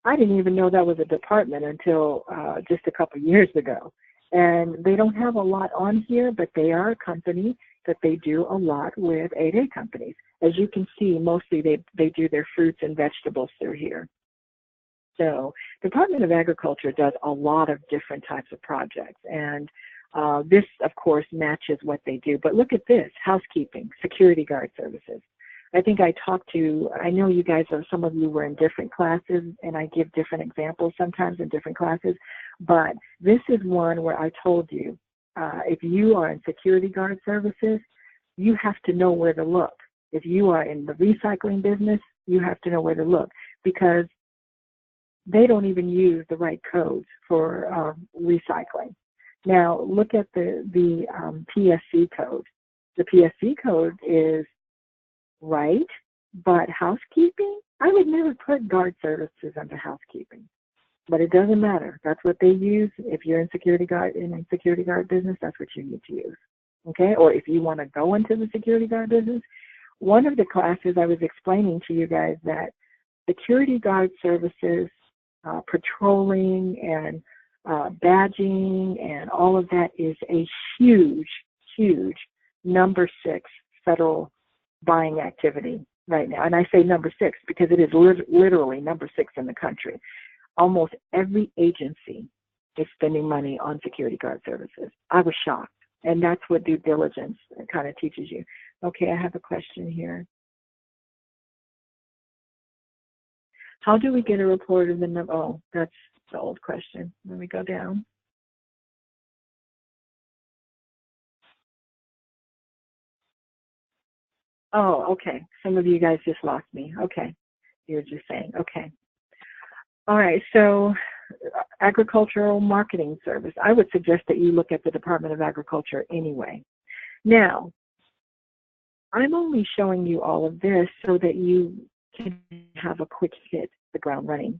I didn't even know that was a department until just a couple years ago. And they don't have a lot on here, but they are a company that they do a lot with 8A companies. As you can see, mostly they do their fruits and vegetables through here. So Department of Agriculture does a lot of different types of projects, and this, of course, matches what they do. But look at this: housekeeping, security guard services. I think I know you guys some of you were in different classes, and I give different examples sometimes in different classes, but this is one where I told you, if you are in security guard services, you have to know where to look. If you are in the recycling business, you have to know where to look, because they don't even use the right codes for recycling. Now, look at the PSC code. The PSC code is right, but housekeeping, I would never put guard services under housekeeping. But it doesn't matter. That's what they use. If you're in security guard business, that's what you need to use. Okay? Or if you want to go into the security guard business, one of the classes I was explaining to you guys that security guard services, patrolling and badging and all of that is a huge, huge number 6 federal buying activity right now. And I say number 6 because it is literally number 6 in the country. Almost every agency is spending money on security guard services. I was shocked. And that's what due diligence kind of teaches you. Okay, I have a question here. How do we get a report of the number? Oh, that's the old question. Let me go down. Oh, okay. Some of you guys just lost me. Okay. You're just saying, okay. All right, so agricultural marketing service. I would suggest that you look at the Department of Agriculture anyway. Now, I'm only showing you all of this so that you can have a quick hit the ground running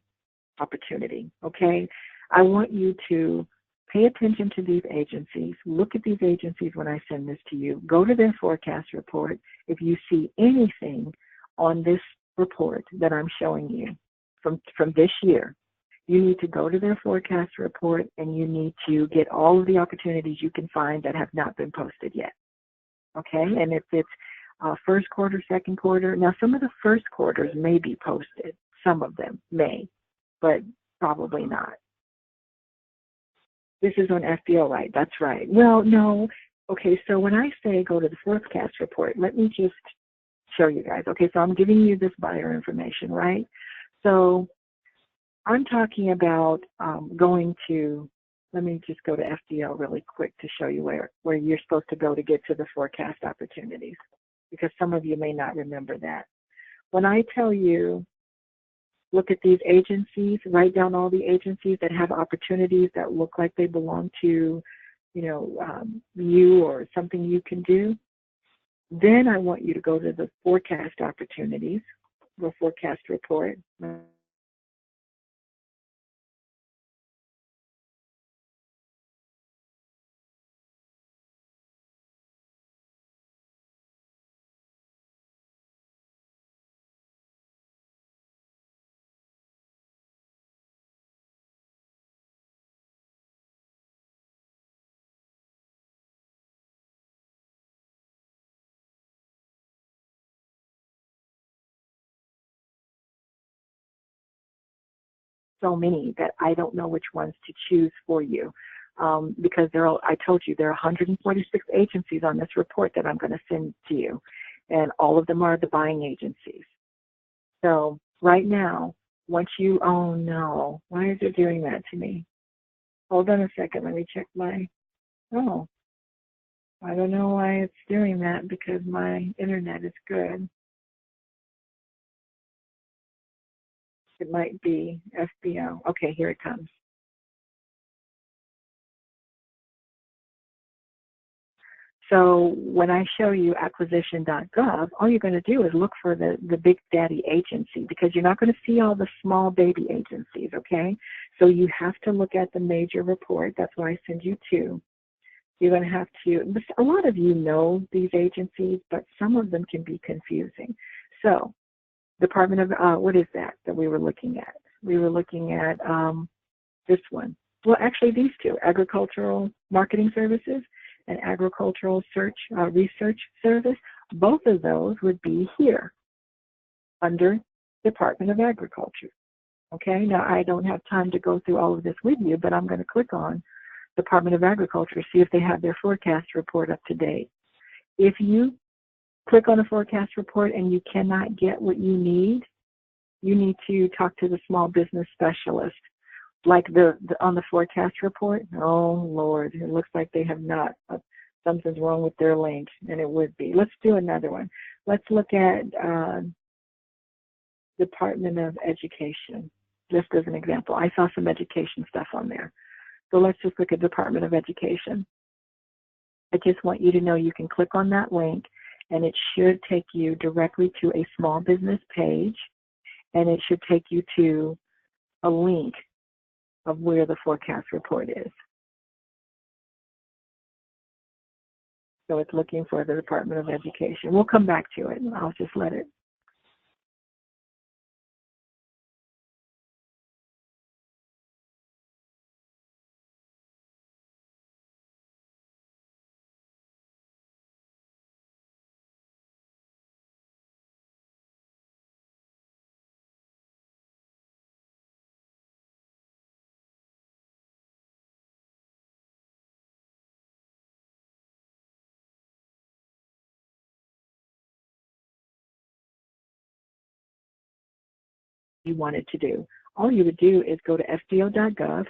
opportunity, okay? I want you to pay attention to these agencies. Look at these agencies when I send this to you. Go to their forecast report. If you see anything on this report that I'm showing you from this year, you need to go to their forecast report and you need to get all of the opportunities you can find that have not been posted yet, okay? And if it's first quarter, second quarter, now some of the first quarters may be posted. Some of them may, but probably not. This is on FBO, right? That's right. Well, no. Okay, so when I say go to the forecast report, let me just show you guys. Okay, so I'm giving you this buyer information, right? So I'm talking about going to, let me just go to FDL really quick to show you where you're supposed to go to get to the forecast opportunities, because some of you may not remember that. When I tell you, look at these agencies, write down all the agencies that have opportunities that look like they belong to, you or something you can do. Then I want you to go to the forecast opportunities, the forecast report. So many that I don't know which ones to choose for you, because I told you there are 146 agencies on this report that I'm going to send to you, and all of them are the buying agencies. So right now, oh no, why is it doing that to me? Hold on a second, let me check oh, I don't know why it's doing that, because my internet is good. It might be FBO. Okay, here it comes. So when I show you acquisition.gov, all you're going to do is look for the big daddy agency, because you're not going to see all the small baby agencies, okay? So you have to look at the major report. That's why I send you 2. You're going to have to, a lot of you know these agencies, but some of them can be confusing. So Department of, what is that we were looking at? We were looking at this one. Well, actually, these two, agricultural marketing services and agricultural research service, both of those would be here under Department of Agriculture. Okay, now I don't have time to go through all of this with you, but I'm going to click on Department of Agriculture, see if they have their forecast report up to date. If you click on a forecast report and you cannot get what you need to talk to the small business specialist. Like on the forecast report, oh Lord, it looks like they have not. Something's wrong with their link, and it would be. Let's do another one. Let's look at Department of Education, just as an example. I saw some education stuff on there. So let's just look at Department of Education. I just want you to know you can click on that link, and it should take you directly to a small business page, and it should take you to a link of where the forecast report is. So it's looking for the Department of Education. We'll come back to it, and I'll just let it. You wanted to do. All you would do is go to fbo.gov,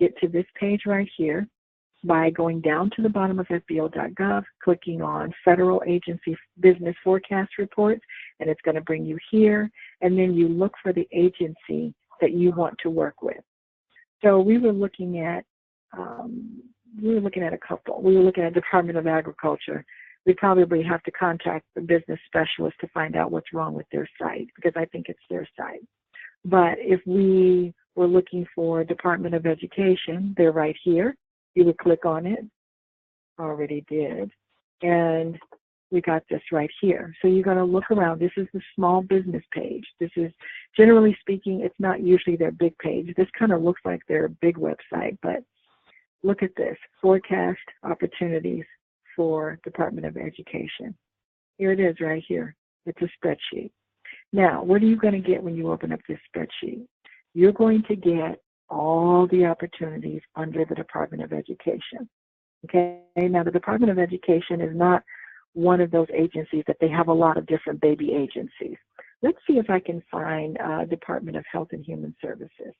get to this page right here by going down to the bottom of fbo.gov, clicking on Federal Agency Business Forecast Reports, and it's going to bring you here, and then you look for the agency that you want to work with. So we were looking at a couple. We were looking at Department of Agriculture. We probably have to contact the business specialist to find out what's wrong with their site, because I think it's their site. But if we were looking for Department of Education, they're right here. You would click on it. Already did. And we got this right here. So you're going to look around. This is the small business page. This is, generally speaking, it's not usually their big page. This kind of looks like their big website, but look at this. Forecast opportunities for Department of Education. Here it is right here. It's a spreadsheet. Now, what are you going to get when you open up this spreadsheet? You're going to get all the opportunities under the Department of Education. Okay, now the Department of Education is not one of those agencies that they have a lot of different baby agencies. Let's see if I can find Department of Health and Human Services.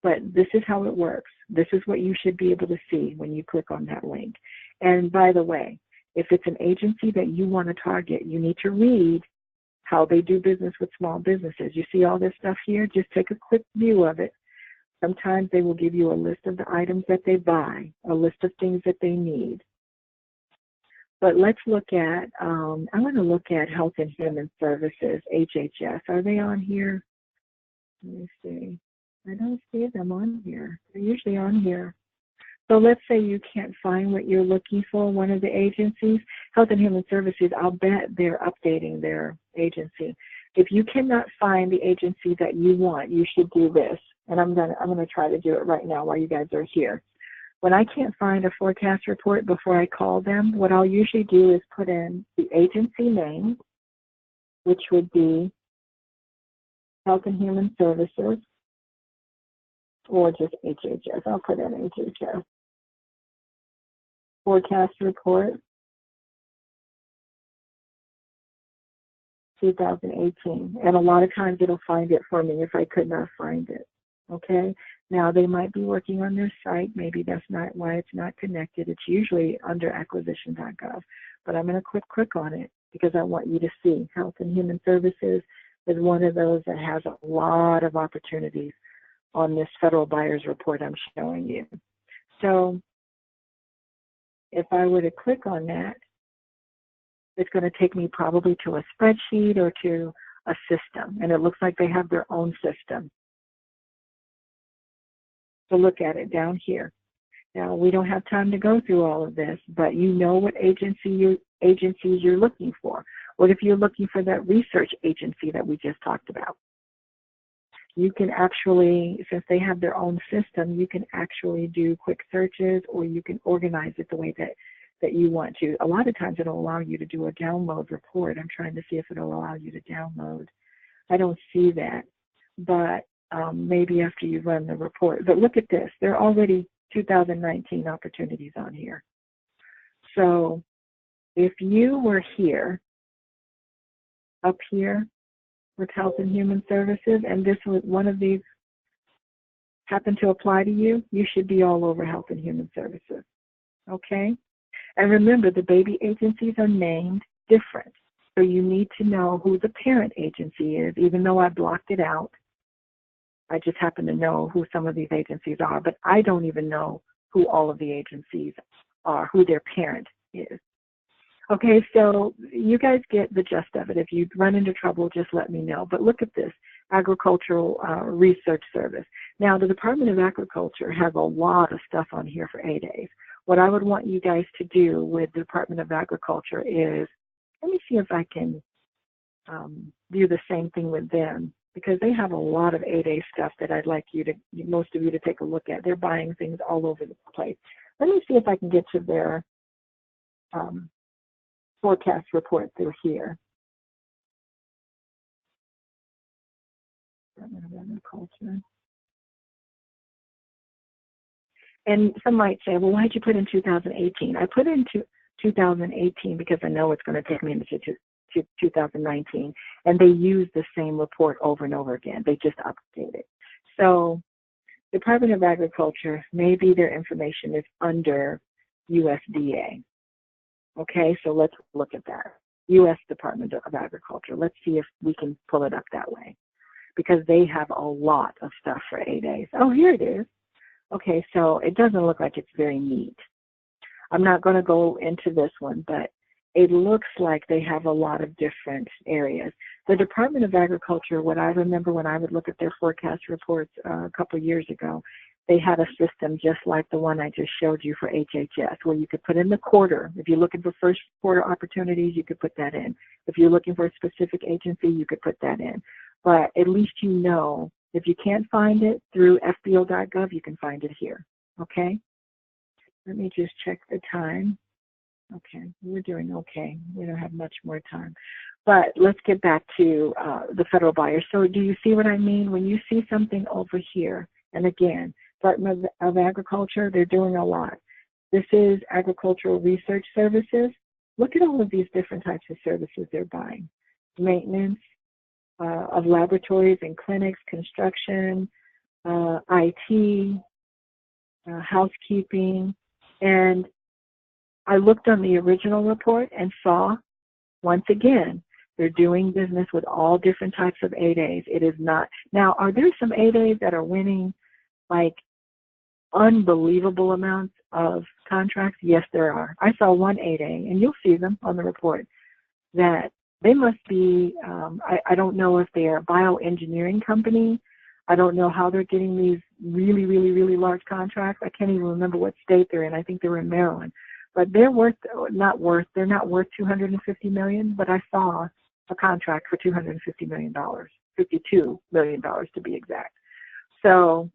But this is how it works. This is what you should be able to see when you click on that link. And by the way, if it's an agency that you want to target, you need to read how they do business with small businesses. You see all this stuff here? Just take a quick view of it. Sometimes they will give you a list of the items that they buy, a list of things that they need. But let's look at, I'm going to look at Health and Human Services, HHS. Are they on here? Let me see. I don't see them on here. They're usually on here. So let's say you can't find what you're looking for, one of the agencies. Health and Human Services, I'll bet they're updating their agency. If you cannot find the agency that you want, you should do this. And I'm gonna try to do it right now while you guys are here. When I can't find a forecast report before I call them, what I'll usually do is put in the agency name, which would be Health and Human Services, or just HHS. I'll put in HHS. Forecast report 2018. And a lot of times it'll find it for me if I could not find it. Okay? Now they might be working on their site. Maybe that's not why it's not connected. It's usually under acquisition.gov. But I'm going to click on it because I want you to see Health and Human Services is one of those that has a lot of opportunities on this federal buyer's report I'm showing you. So if I were to click on that, it's going to take me probably to a spreadsheet or to a system. And it looks like they have their own system. So look at it down here. Now, we don't have time to go through all of this, but you know what agencies you're looking for. What if you're looking for that research agency that we just talked about? You can actually, since they have their own system, you can actually do quick searches, or you can organize it the way that you want to. A lot of times it'll allow you to do a download report. I'm trying to see if it'll allow you to download. I don't see that, but maybe after you run the report. But look at this. There are already 2019 opportunities on here. So if you were here, up here with Health and Human Services, and this was one of these happened to apply to you, you should be all over Health and Human Services. Okay? And remember, the baby agencies are named different. So you need to know who the parent agency is, even though I blocked it out. I just happen to know who some of these agencies are, but I don't even know who all of the agencies are, who their parent is. Okay, so you guys get the gist of it. If you run into trouble, just let me know. But look at this, Agricultural Research Service. Now, the Department of Agriculture has a lot of stuff on here for A-Days. What I would want you guys to do with the Department of Agriculture is, let me see if I can do the same thing with them, because they have a lot of A-Day stuff that I'd like most of you to take a look at. They're buying things all over the place. Let me see if I can get to their forecast report through here. Department of Agriculture. And some might say, well, why did you put in 2018? I put in 2018 because I know it's going to take me into 2019. And they use the same report over and over again. They just update it. So Department of Agriculture, maybe their information is under USDA. Okay, so let's look at that. U.S. Department of Agriculture. Let's see if we can pull it up that way, because they have a lot of stuff for A-Days. Oh, here it is. Okay, so it doesn't look like it's very neat. I'm not going to go into this one, but it looks like they have a lot of different areas. The Department of Agriculture, what I remember when I would look at their forecast reports a couple of years ago, they had a system just like the one I just showed you for HHS, where you could put in the quarter. If you're looking for first quarter opportunities, you could put that in. If you're looking for a specific agency, you could put that in. But at least you know, if you can't find it through FBO.gov, you can find it here, okay? Let me just check the time. Okay, we're doing okay. We don't have much more time. But let's get back to the federal buyers. So do you see what I mean? When you see something over here, and again, Department of Agriculture, they're doing a lot. This is Agricultural Research Services. Look at all of these different types of services they're buying. Maintenance of laboratories and clinics, construction, IT, housekeeping. And I looked on the original report and saw, once again, they're doing business with all different types of A-Days. It is not. Now, are there some A-Days that are winning like unbelievable amounts of contracts? Yes, there are. I saw one A-Day, and you'll see them on the report, that they must be, I don't know if they are a bioengineering company. I don't know how they're getting these really, really, really large contracts. I can't even remember what state they're in. I think they were in Maryland. But they're they're not worth $250 million, but I saw a contract for $250 million, $52 million to be exact. So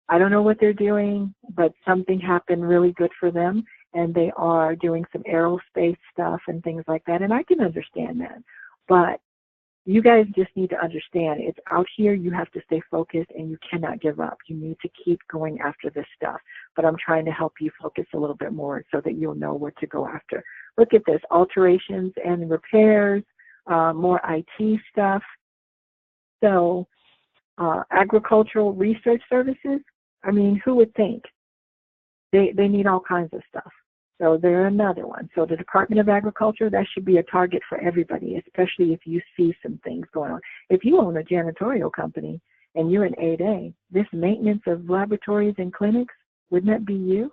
I don't know what they're doing, but something happened really good for them, and they are doing some aerospace stuff and things like that, and I can understand that. But you guys just need to understand, it's out here, you have to stay focused, and you cannot give up. You need to keep going after this stuff. But I'm trying to help you focus a little bit more so that you'll know what to go after. Look at this, alterations and repairs, more IT stuff. So agricultural research services, I mean, who would think? They need all kinds of stuff. So they're another one. So the Department of Agriculture, that should be a target for everybody, especially if you see some things going on. If you own a janitorial company and you're an 8A, this maintenance of laboratories and clinics, wouldn't that be you?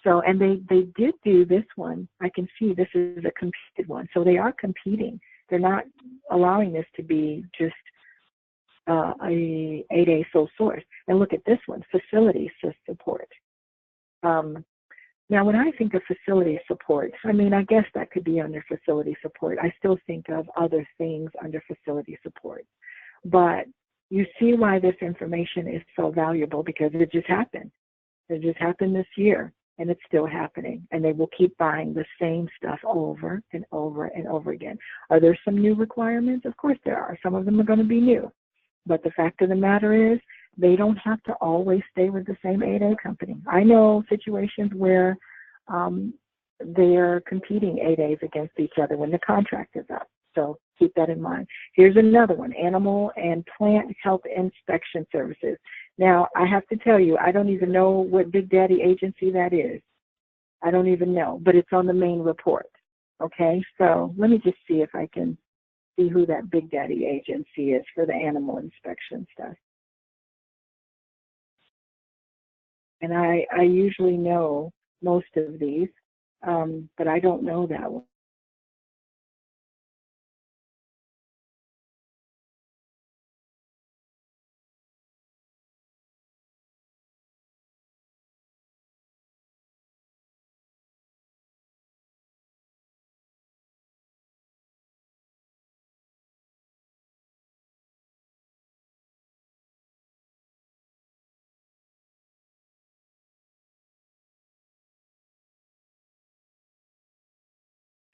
So, and they did do this one. I can see this is a competed one. So they are competing. They're not allowing this to be just a 8A sole source. And look at this one, facility support. Now, when I think of facility support, I mean, I guess that could be under facility support. I still think of other things under facility support. But You see why this information is so valuable, because it just happened. It just happened this year, and it's still happening. And they will keep buying the same stuff over and over and over again. Are there some new requirements? Of course there are. Some of them are going to be new. But the fact of the matter is, they don't have to always stay with the same 8A company. I know situations where they're competing 8As against each other when the contract is up. So keep that in mind. Here's another one, Animal and Plant Health Inspection Services. Now, I have to tell you, I don't even know what Big Daddy agency that is. I don't even know, but it's on the main report. Okay, so let me just see if I can see who that Big Daddy agency is for the animal inspection stuff. And I usually know most of these, but I don't know that one.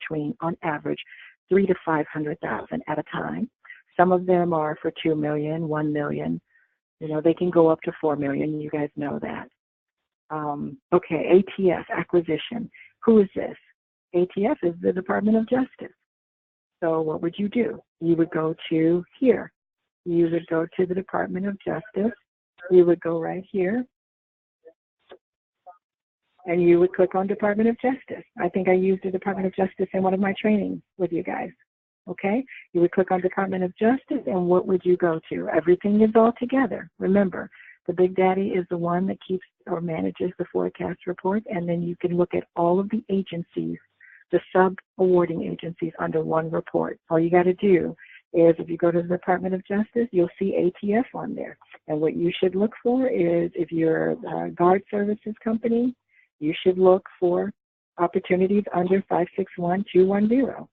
Between, on average, 300,000 to 500,000 at a time. Some of them are for 2 million, 1 million. You know, they can go up to 4 million. You guys know that. Okay, ATF acquisition. Who is this? ATF is the Department of Justice. So what would you do? You would go to here. You would go to the Department of Justice. You would go right here, and you would click on Department of Justice. I think I used the Department of Justice in one of my trainings with you guys. Okay? You would click on Department of Justice, and what would you go to? Everything is all together. Remember, the Big Daddy is the one that keeps or manages the forecast report, and then you can look at all of the agencies, the sub-awarding agencies under one report. All you got to do is, if you go to the Department of Justice, you'll see ATF on there. And what you should look for is, if you're a guard services company, you should look for opportunities under 561210.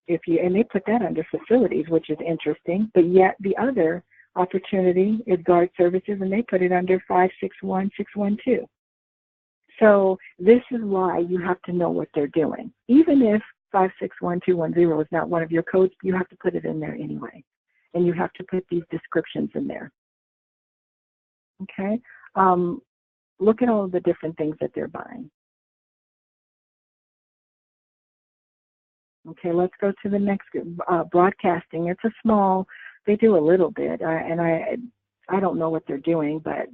If you, and they put that under facilities, which is interesting, but yet the other opportunity is guard services, and they put it under 561612. So this is why you have to know what they're doing. Even if 561210 is not one of your codes, you have to put it in there anyway. And you have to put these descriptions in there. Okay? Look at all of the different things that they're buying. Okay, let's go to the next broadcasting. It's a small, they do a little bit, and I don't know what they're doing, but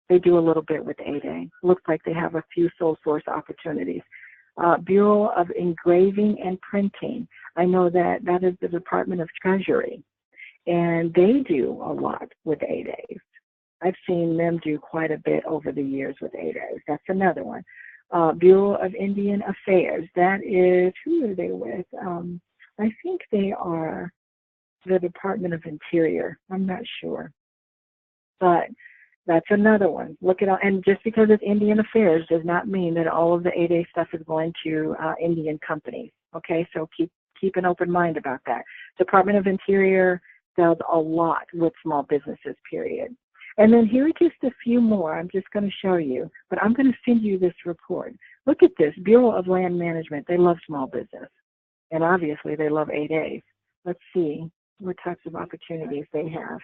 they do a little bit with 8A. Looks like they have a few sole source opportunities. Bureau of Engraving and Printing. I know that that is the Department of Treasury, and they do a lot with 8As. I've seen them do quite a bit over the years with 8As. That's another one. Bureau of Indian Affairs. That is, who are they with? I think they are the Department of Interior. I'm not sure. But that's another one. Look at all, and just because it's Indian Affairs does not mean that all of the 8A stuff is going to Indian companies. Okay, so keep an open mind about that. Department of Interior does a lot with small businesses, period. And then here are just a few more. I'm just going to show you, but I'm going to send you this report. Look at this, Bureau of Land Management. They love small business, and obviously they love 8As. Let's see what types of opportunities they have.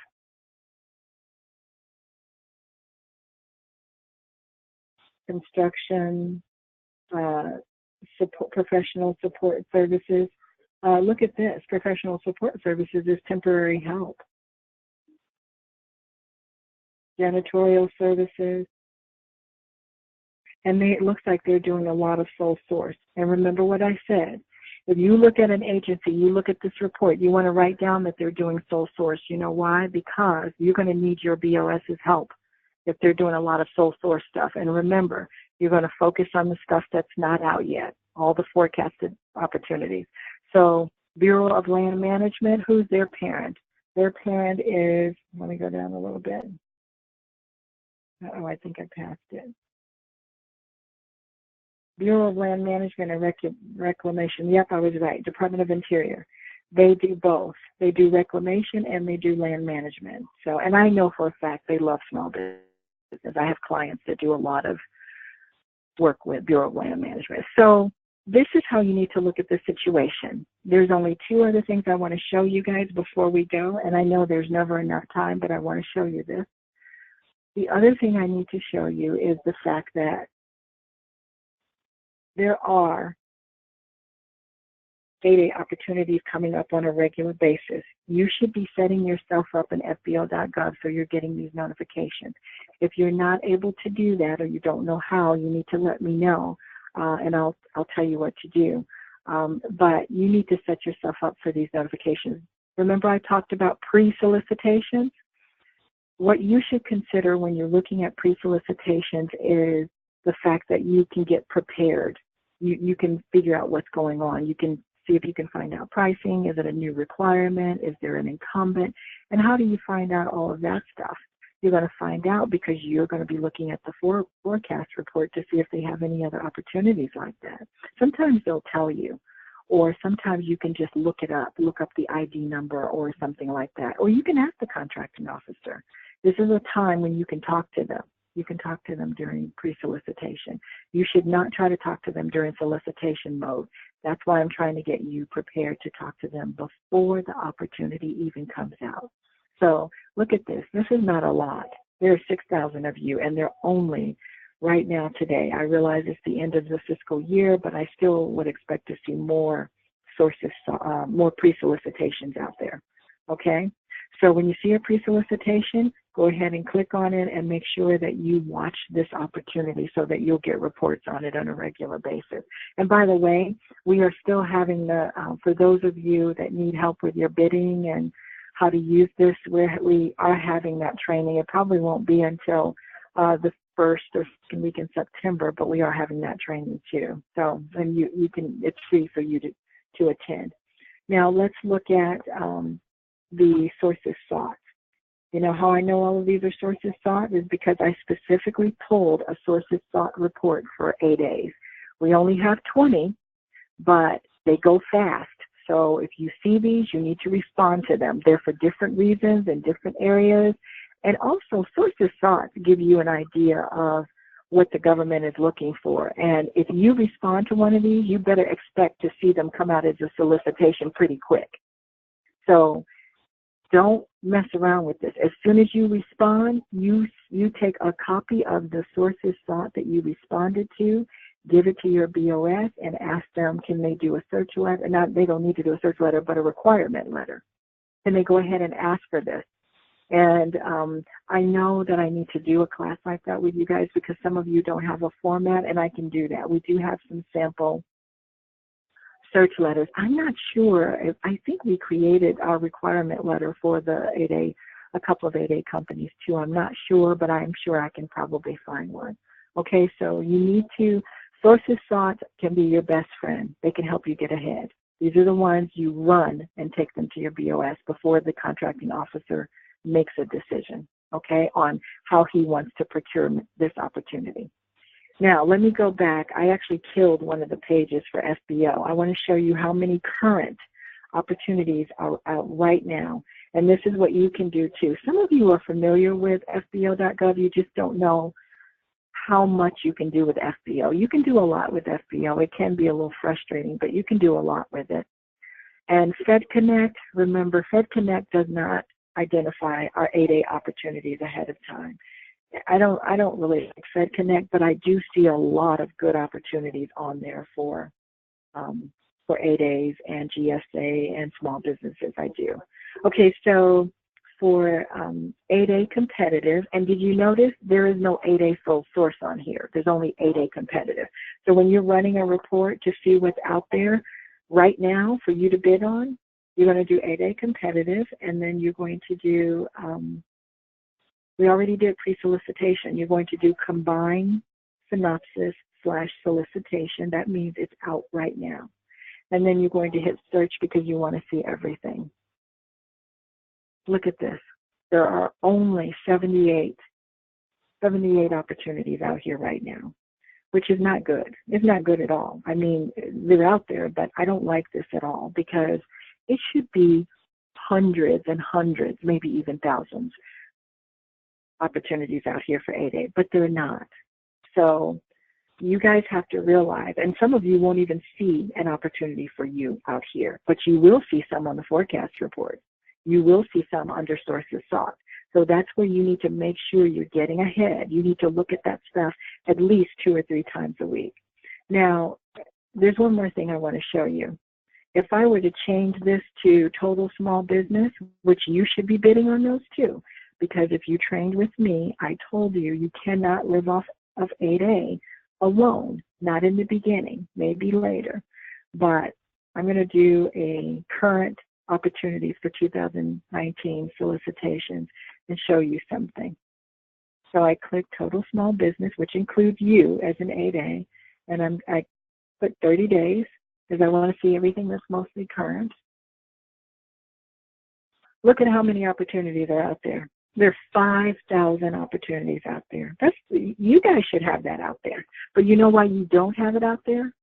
Construction, professional support services. Look at this, professional support services is temporary help. Janitorial services, and it looks like they're doing a lot of sole source. And remember what I said, if you look at an agency, you look at this report, you want to write down that they're doing sole source. You know why? Because you're going to need your BOS's help if they're doing a lot of sole source stuff. And remember, you're going to focus on the stuff that's not out yet, all the forecasted opportunities. So Bureau of Land Management, who's their parent? Their parent is, let me go down a little bit. Oh, I think I passed it. Bureau of Land Management and Reclamation. Yep, I was right. Department of Interior. They do both. They do reclamation and they do land management. So, and I know for a fact they love small business. I have clients that do a lot of work with Bureau of Land Management. So this is how you need to look at the situation. There's only two other things I want to show you guys before we go, and I know there's never enough time, but I want to show you this. The other thing I need to show you is the fact that there are 8A opportunities coming up on a regular basis. You should be setting yourself up in FBO.gov so you're getting these notifications. If you're not able to do that or you don't know how, you need to let me know, and I'll tell you what to do. But you need to set yourself up for these notifications. Remember I talked about pre-solicitations? What you should consider when you're looking at pre-solicitations is the fact that you can get prepared. You can figure out what's going on. You can see if you can find out pricing. Is it a new requirement? Is there an incumbent? And how do you find out all of that stuff? You're going to find out because you're going to be looking at the forecast report to see if they have any other opportunities like that. Sometimes they'll tell you, or sometimes you can just look it up, look up the ID number or something like that. Or you can ask the contracting officer. This is a time when you can talk to them. You can talk to them during pre-solicitation. You should not try to talk to them during solicitation mode. That's why I'm trying to get you prepared to talk to them before the opportunity even comes out. So look at this. This is not a lot. There are 6,000 of you, and they're only right now today. I realize it's the end of the fiscal year, but I still would expect to see more sources, more pre-solicitations out there. Okay? So when you see a pre-solicitation, go ahead and click on it and make sure that you watch this opportunity so that you'll get reports on it on a regular basis. And by the way, we are still having for those of you that need help with your bidding and how to use this, we are having that training. It probably won't be until the first or second week in September, but we are having that training too. So, and you can, it's free for you to attend. Now let's look at the sources sought. You know how I know all of these are sources sought is because I specifically pulled a sources sought report for 8 days. We only have 20, but they go fast. So if you see these, you need to respond to them. They're for different reasons in different areas. And also sources sought give you an idea of what the government is looking for. And if you respond to one of these, you better expect to see them come out as a solicitation pretty quick. So don't mess around with this. As soon as you respond, you take a copy of the sources sought that you responded to, give it to your BOS, and ask them, can they do a search letter? Not, they don't need to do a search letter, but a requirement letter. Can they go ahead and ask for this? And I know that I need to do a class like that with you guys because some of you don't have a format, and I can do that. We do have some sample search letters. I'm not sure. I think we created our requirement letter for the 8A, a couple of 8A companies too. I'm not sure, but I'm sure I can probably find one. Okay, so you need to, sources sought can be your best friend. They can help you get ahead. These are the ones you run and take them to your BOS before the contracting officer makes a decision, okay, on how he wants to procure this opportunity. Now, let me go back. I actually killed one of the pages for FBO. I want to show you how many current opportunities are out right now. And this is what you can do too. Some of you are familiar with FBO.gov. You just don't know how much you can do with FBO. You can do a lot with FBO. It can be a little frustrating, but you can do a lot with it. And FedConnect, remember, FedConnect does not identify our 8A opportunities ahead of time. I don't really like FedConnect, but I do see a lot of good opportunities on there for 8As and GSA and small businesses. I do. Okay, so for 8A competitive, and did you notice there is no 8A sole source on here? There's only 8A competitive. So when you're running a report to see what's out there right now for you to bid on, you're going to do 8A competitive, and then you're going to do we already did pre-solicitation. You're going to do combine synopsis / solicitation. That means it's out right now. And then you're going to hit search because you want to see everything. Look at this. There are only 78 opportunities out here right now, which is not good. It's not good at all. I mean, they're out there, but I don't like this at all because It should be hundreds and hundreds, maybe even thousands opportunities out here for 8A, but they're not. So you guys have to realize, and some of you won't even see an opportunity for you out here, but you will see some on the forecast report. You will see some under sources sought. So that's where you need to make sure you're getting ahead. You need to look at that stuff at least 2 or 3 times a week. Now, there's one more thing I want to show you. If I were to change this to total small business, which you should be bidding on those too, because if you trained with me, I told you you cannot live off of 8A alone, not in the beginning, maybe later. But I'm going to do a current opportunities for 2019 solicitations and show you something. So I click total small business, which includes you as an 8A, and I put 30 days because I want to see everything that's mostly current. Look at how many opportunities are out there. There are 5,000 opportunities out there. You guys should have that out there. But you know why you don't have it out there?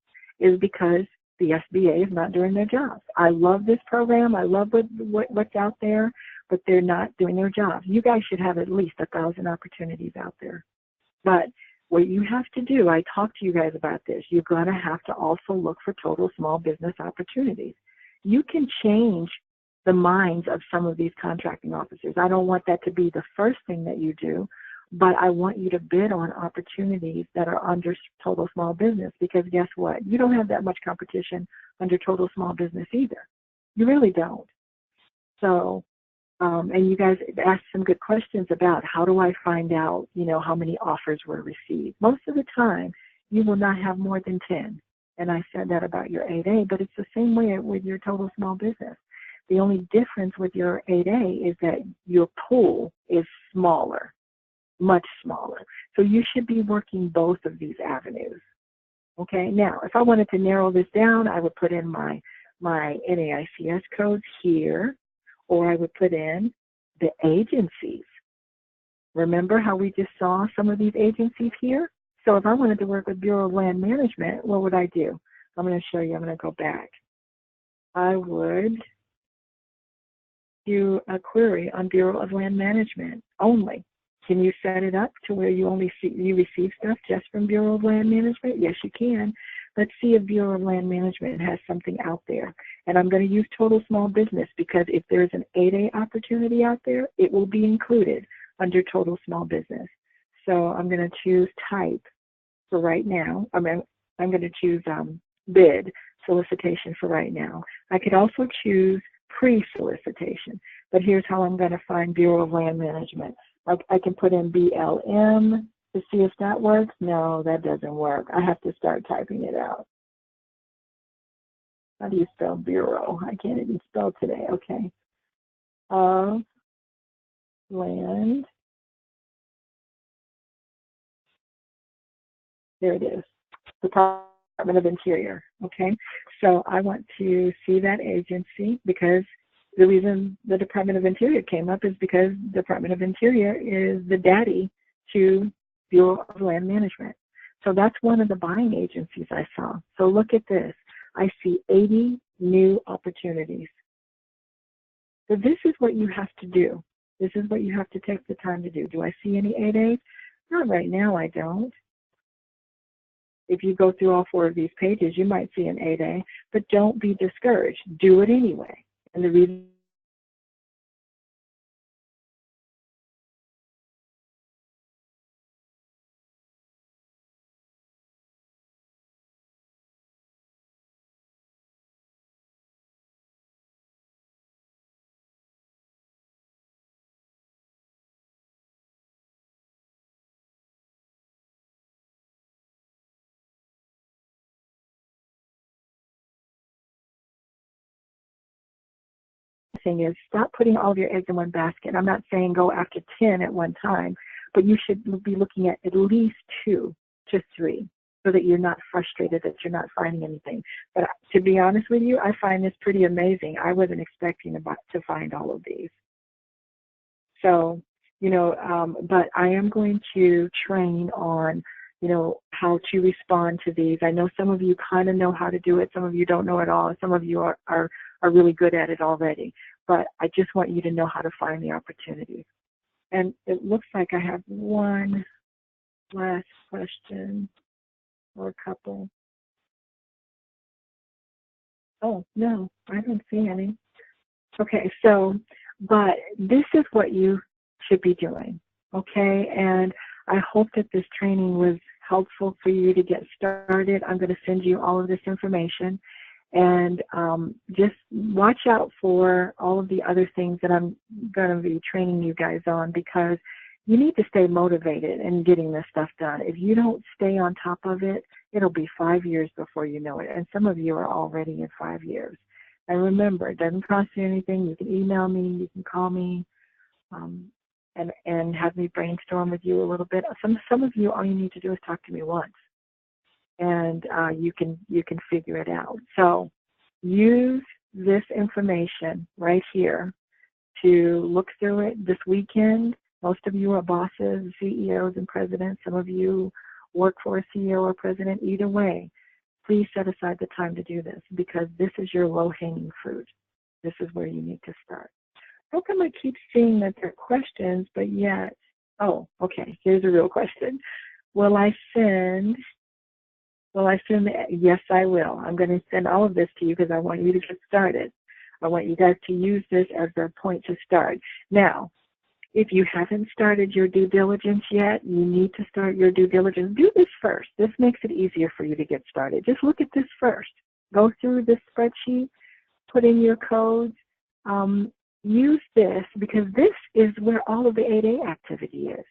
Is because the SBA is not doing their jobs. I love this program. I love what's out there, but they're not doing their jobs. You guys should have at least 1,000 opportunities out there. But what you have to do, I talked to you guys about this, you're going to have to also look for total small business opportunities. You can change the minds of some of these contracting officers. I don't want that to be the first thing that you do, but I want you to bid on opportunities that are under total small business, because guess what? You don't have that much competition under total small business either. You really don't. So, and you guys asked some good questions about how do I find out, how many offers were received. Most of the time, you will not have more than 10. And I said that about your 8A, but it's the same way with your total small business. The only difference with your 8A is that your pool is smaller, much smaller. So you should be working both of these avenues. Okay, now if I wanted to narrow this down, I would put in my NAICS codes here, or I would put in the agencies. Remember how we just saw some of these agencies here? So if I wanted to work with Bureau of Land Management, what would I do? I'm going to show you. I'm going to go back. I would do a query on Bureau of Land Management only. Can you set it up to where you receive stuff just from Bureau of Land Management? Yes, you can. Let's see if Bureau of Land Management has something out there. And I'm going to use total small business because if there's an 8A opportunity out there, it will be included under total small business. So I'm going to choose type for right now. I'm going to choose bid solicitation for right now. I could also choose pre-solicitation, but here's how I'm going to find Bureau of Land Management. I can put in BLM to see if that works. No, that doesn't work. I have to start typing it out. How do you spell bureau? I can't even spell today. Okay. Of Land. There it is. Department of Interior. Okay. So I want to see that agency because the reason the Department of Interior came up is because the Department of Interior is the daddy to Bureau of Land Management. So that's one of the buying agencies I saw. So look at this. I see 80 new opportunities. So this is what you have to do. This is what you have to take the time to do. Do I see any 8As? Not right now, I don't. If you go through all 4 of these pages, you might see an 8A, but don't be discouraged. Do it anyway. And the reason thing is stop putting all of your eggs in one basket. I'm not saying go after 10 at one time, but you should be looking at least 2 to 3 so that you're not frustrated that you're not finding anything. But to be honest with you, I find this pretty amazing. I wasn't expecting to find all of these. So, but I am going to train on, how to respond to these. I know some of you kind of know how to do it. Some of you don't know at all. Some of you are are really good at it already. But I just want you to know how to find the opportunities. And it looks like I have one last question or a couple. Oh, no, I don't see any. Okay, so, but this is what you should be doing, okay? And I hope that this training was helpful for you to get started. I'm going to send you all of this information. And just watch out for all of the other things that I'm going to be training you guys on, because you need to stay motivated in getting this stuff done. If you don't stay on top of it, it'll be 5 years before you know it. And some of you are already in 5 years. And remember, it doesn't cost you anything. You can email me, you can call me, and have me brainstorm with you a little bit. Some of you, all you need to do is talk to me once, and you can figure it out. So use this information right here to look through it this weekend. Most of you are bosses, CEOs, and presidents. Some of you work for a CEO or president. Either way, please set aside the time to do this, because this is your low-hanging fruit. This is where you need to start. How come I keep seeing that there are questions, but yet, oh, okay, here's a real question. Will I send, yes, I will. I'm going to send all of this to you because I want you to get started. I want you guys to use this as a point to start. Now, if you haven't started your due diligence yet, you need to start your due diligence. Do this first. This makes it easier for you to get started. Just look at this first. Go through this spreadsheet, put in your codes, use this, because this is where all of the 8A activity is.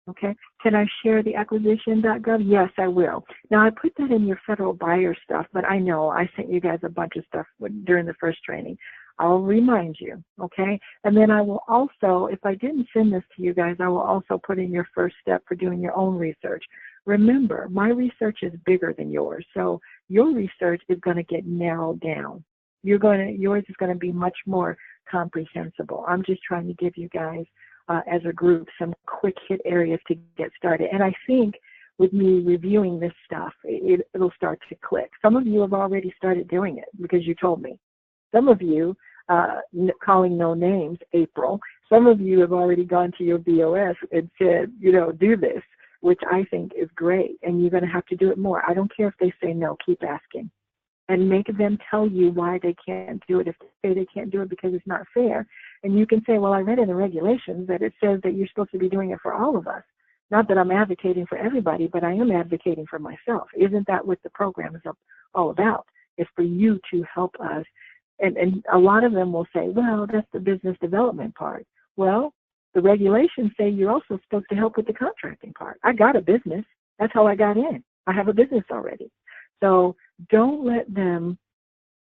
Okay, can I share the acquisition.gov? Yes, I will. Now, I put that in your federal buyer stuff, but I know I sent you guys a bunch of stuff during the first training. I'll remind you, okay? And then I will also, if I didn't send this to you guys, I will also put in your first step for doing your own research. Remember, my research is bigger than yours, so your research is going to get narrowed down. Yours is going to be much more comprehensible. I'm just trying to give you guys, as a group, some quick hit areas to get started. And I think with me reviewing this stuff, it'll start to click. Some of you have already started doing it because you told me. Some of you, calling no names, April, some of you have already gone to your BOS and said, do this, which I think is great. And you're going to have to do it more. I don't care if they say no, keep asking. And make them tell you why they can't do it. If they say they can't do it because it's not fair, and you can say, well, I read in the regulations that it says that you're supposed to be doing it for all of us. Not that I'm advocating for everybody, but I am advocating for myself. Isn't that what the program is all about? It's for you to help us. And a lot of them will say, well, that's the business development part. Well, the regulations say you're also supposed to help with the contracting part. I got a business. That's how I got in. I have a business already. So don't let them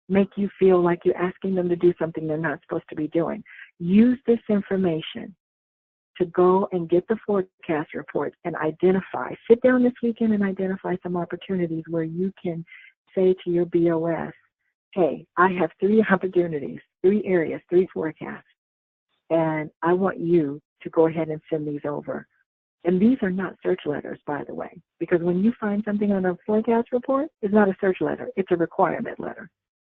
make you feel like you're asking them to do something they're not supposed to be doing. Use this information to go and get the forecast reports and identify. Sit down this weekend and identify some opportunities where you can say to your BOS, hey, I have 3 opportunities, 3 areas, 3 forecasts, and I want you to go ahead and send these over. And these are not search letters, by the way, because when you find something on a forecast report, it's not a search letter, it's a requirement letter.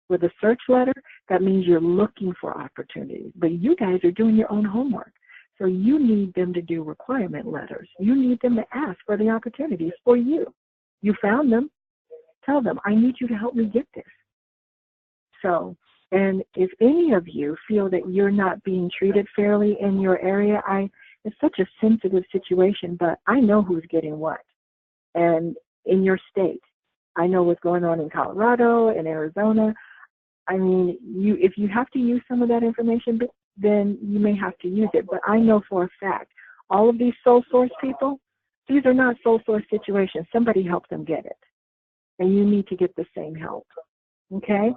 With a search letter, that means you're looking for opportunities, but you guys are doing your own homework. So you need them to do requirement letters. You need them to ask for the opportunities for you. You found them, tell them, I need you to help me get this. So, and if any of you feel that you're not being treated fairly in your area, it's such a sensitive situation, but I know who's getting what. And in your state, I know what's going on in Colorado and Arizona. I mean, if you have to use some of that information, then you may have to use it. But I know for a fact, all of these sole source people, these are not sole source situations. Somebody helped them get it. And you need to get the same help. Okay?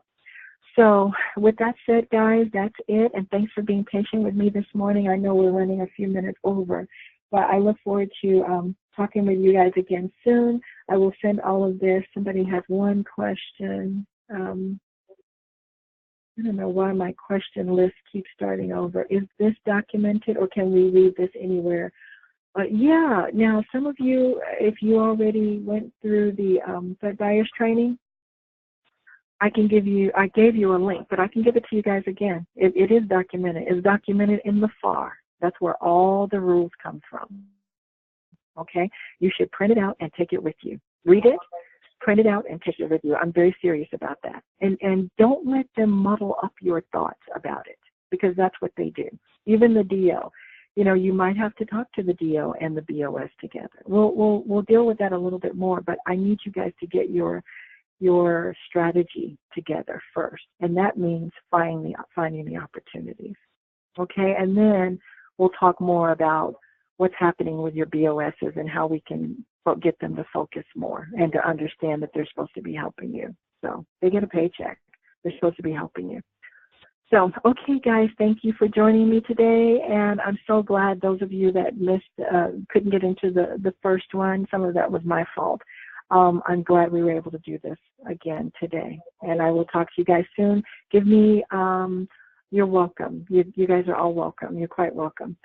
So with that said, guys, that's it. And thanks for being patient with me this morning. I know we're running a few minutes over, but I look forward to talking with you guys again soon. I will send all of this. Somebody has one question. I don't know why my question list keeps starting over. Is this documented, or can we read this anywhere? Yeah. Now, some of you, if you already went through the Fed Buyers training, I gave you a link, but I can give it to you guys again. It is documented. It's documented in the FAR. That's where all the rules come from. Okay? You should print it out and take it with you. Read it, print it out, and take it with you. I'm very serious about that. And don't let them muddle up your thoughts about it, because that's what they do. Even the DO. You might have to talk to the DO and the BOS together. We'll deal with that a little bit more, but I need you guys to get your strategy together first, and that means finding the opportunities. Okay, and then we'll talk more about what's happening with your BOSs and how we can get them to focus more and to understand that they're supposed to be helping you. So they get a paycheck. They're supposed to be helping you. So, okay, guys, thank you for joining me today, and I'm so glad those of you that couldn't get into the first one. Some of that was my fault. I'm glad we were able to do this again today, and I will talk to you guys soon. Give me, you're welcome. You guys are all welcome. You're quite welcome.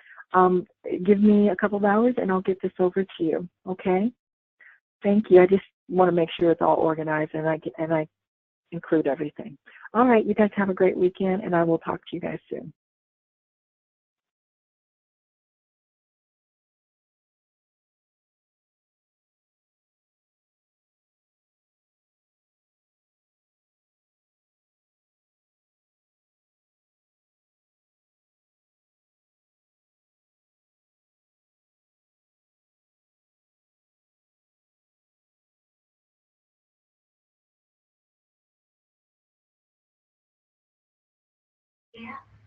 Give me a couple of hours, and I'll get this over to you. Okay? Thank you. I just want to make sure it's all organized, and I include everything. All right, you guys have a great weekend, and I will talk to you guys soon. Yeah.